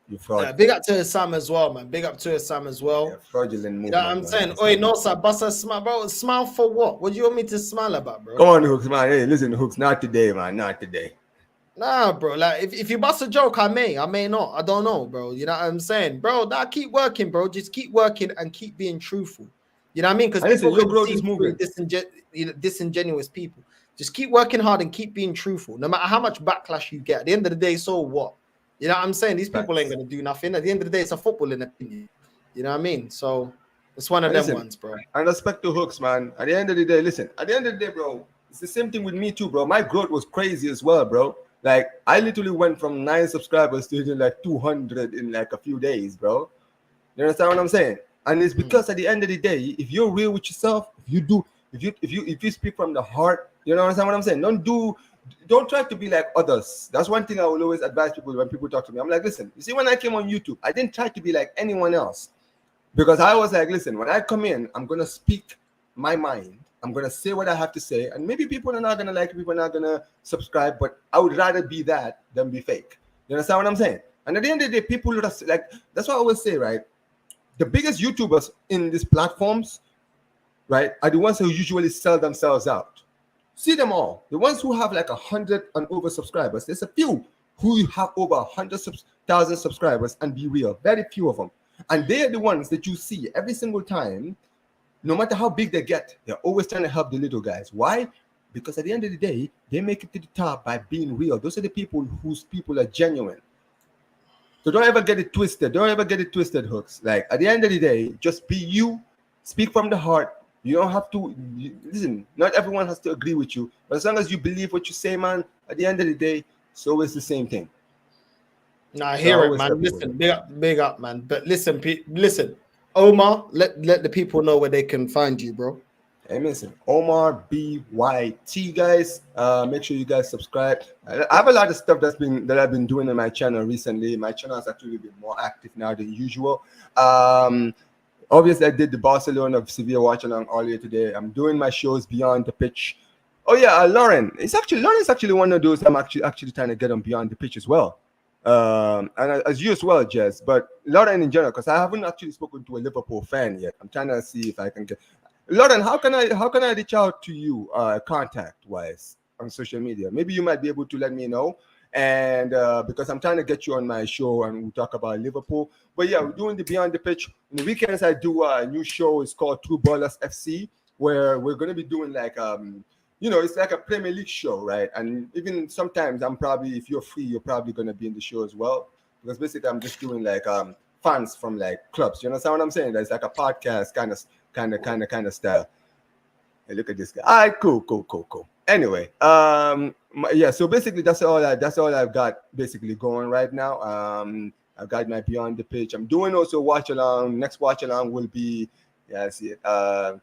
B: You fraud.
A: Yeah, big up to Sam as well, man. Big up to Sam as well.
B: Yeah, fraudulent movement.
A: You know what I'm saying? Oi, no, sir, bust a smile, bro. Smile for what? What do you want me to smile about, bro?
B: Come on, Hooks, man. Hey, listen, Hooks, not today, man. Not today.
A: Nah, bro. Like, if you bust a joke, I may not. I don't know, bro. You know what I'm saying, bro? Nah, keep working, bro. Just keep working and keep being truthful. You know what I mean? Because people disingenuous people. Just keep working hard and keep being truthful, no matter how much backlash you get. At the end of the day, so what? You know what I'm saying? These people ain't gonna do nothing. At the end of the day, it's a footballing opinion. You know what I mean? So it's one of them ones, bro.
B: And respect to Hooks, man. At the end of the day, listen. At the end of the day, bro, it's the same thing with me too, bro. My growth was crazy as well, bro. Like I literally went from 9 subscribers to hitting like 200 in like a few days, bro. You understand what I'm saying? And it's because at the end of the day, if you're real with yourself, if you speak from the heart, you know what I'm saying? Don't do don't try to be like others. That's one thing I will always advise people when people talk to me. I'm like, listen, you see, when I came on YouTube, I didn't try to be like anyone else, because I was like, listen, when I come in, I'm gonna speak my mind. I'm gonna say what I have to say, and maybe people are not gonna like it, people are not gonna subscribe, but I would rather be that than be fake. You understand what I'm saying? And at the end of the day, people just like, that's what I always say, right? The biggest YouTubers in these platforms, right, are the ones who usually sell themselves out. See them all. The ones who have like 100 and over subscribers. There's a few who have over 100,000 subscribers, and be real. Very few of them. And they're the ones that you see every single time. No matter how big they get, they're always trying to help the little guys. Why? Because at the end of the day, they make it to the top by being real. Those are the people whose people are genuine. So don't ever get it twisted. Don't ever get it twisted, Hooks. Like, at the end of the day, just be you. Speak from the heart. You don't have to listen. Not everyone has to agree with you, but as long as you believe what you say, man, at the end of the day, it's always the same thing.
A: Nah, I hear it, man. Listen, big up, man. But listen, listen, Omar, let the people know where they can find you, bro.
B: Hey, listen, Omar BYT, guys. Make sure you guys subscribe. I have a lot of stuff that I've been doing on my channel recently. My channel has actually been more active now than usual. Obviously, I did the Barcelona severe watch along earlier today. I'm doing my shows beyond the pitch. Oh yeah, Lauren. Lauren's actually one of those I'm actually trying to get on beyond the pitch as well. And as you as well, Jess. But Lauren in general, because I haven't actually spoken to a Liverpool fan yet. I'm trying to see if I can get. Lauren, how can I reach out to you contact wise on social media? Maybe you might be able to let me know. And because I'm trying to get you on my show and we'll talk about Liverpool. But yeah, we're doing the Beyond the Pitch. On the weekends, I do a new show. It's called True Ballers FC, where we're going to be doing like, it's like a Premier League show, right? And even sometimes if you're free, you're probably going to be in the show as well. Because basically, I'm just doing like fans from like clubs. You understand what I'm saying? That's like a podcast kind of style. Hey, look at this guy. All right, cool. Anyway, yeah, so basically that's all I've got basically going right now. I've got my Beyond the Pitch. I'm doing also watch along. Next watch along will be, yeah, I see it. The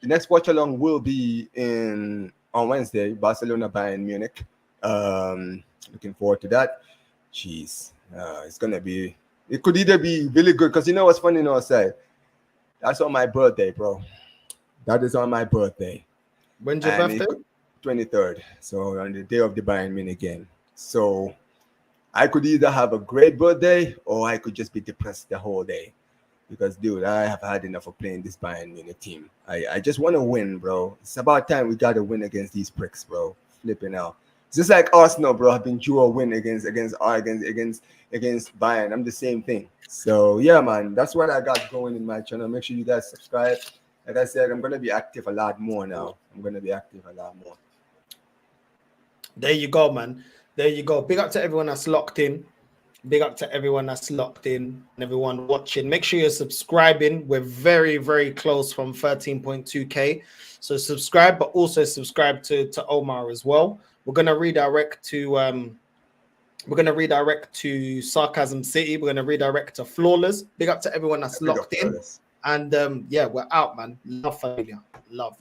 B: next watch along will be on Wednesday, Barcelona Bayern Munich. Looking forward to that. Jeez, it's gonna be. It could either be really good, because you know what's funny, Northside? That's on my birthday, bro. That is on my birthday.
A: When's your birthday?
B: 23rd. So on the day of the Bayern Munich game. So I could either have a great birthday or I could just be depressed the whole day. Because, dude, I have had enough of playing this Bayern Munich team. I just want to win, bro. It's about time we got to win against these pricks, bro. Flipping out. It's just like Arsenal, bro, have been due a win against Bayern. I'm the same thing. So, yeah, man, that's what I got going in my channel. Make sure you guys subscribe. Like I said, I'm going to be active a lot more now.
A: There you go, man. There you go. Big up to everyone that's locked in. And everyone watching. Make sure you're subscribing. We're very, very close from 13.2K. So subscribe, but also subscribe to Omar as well. We're gonna redirect to Sarcasm City. We're gonna redirect to Flawless. Big up to everyone that's locked in. And yeah, we're out, man. Love familia. Love.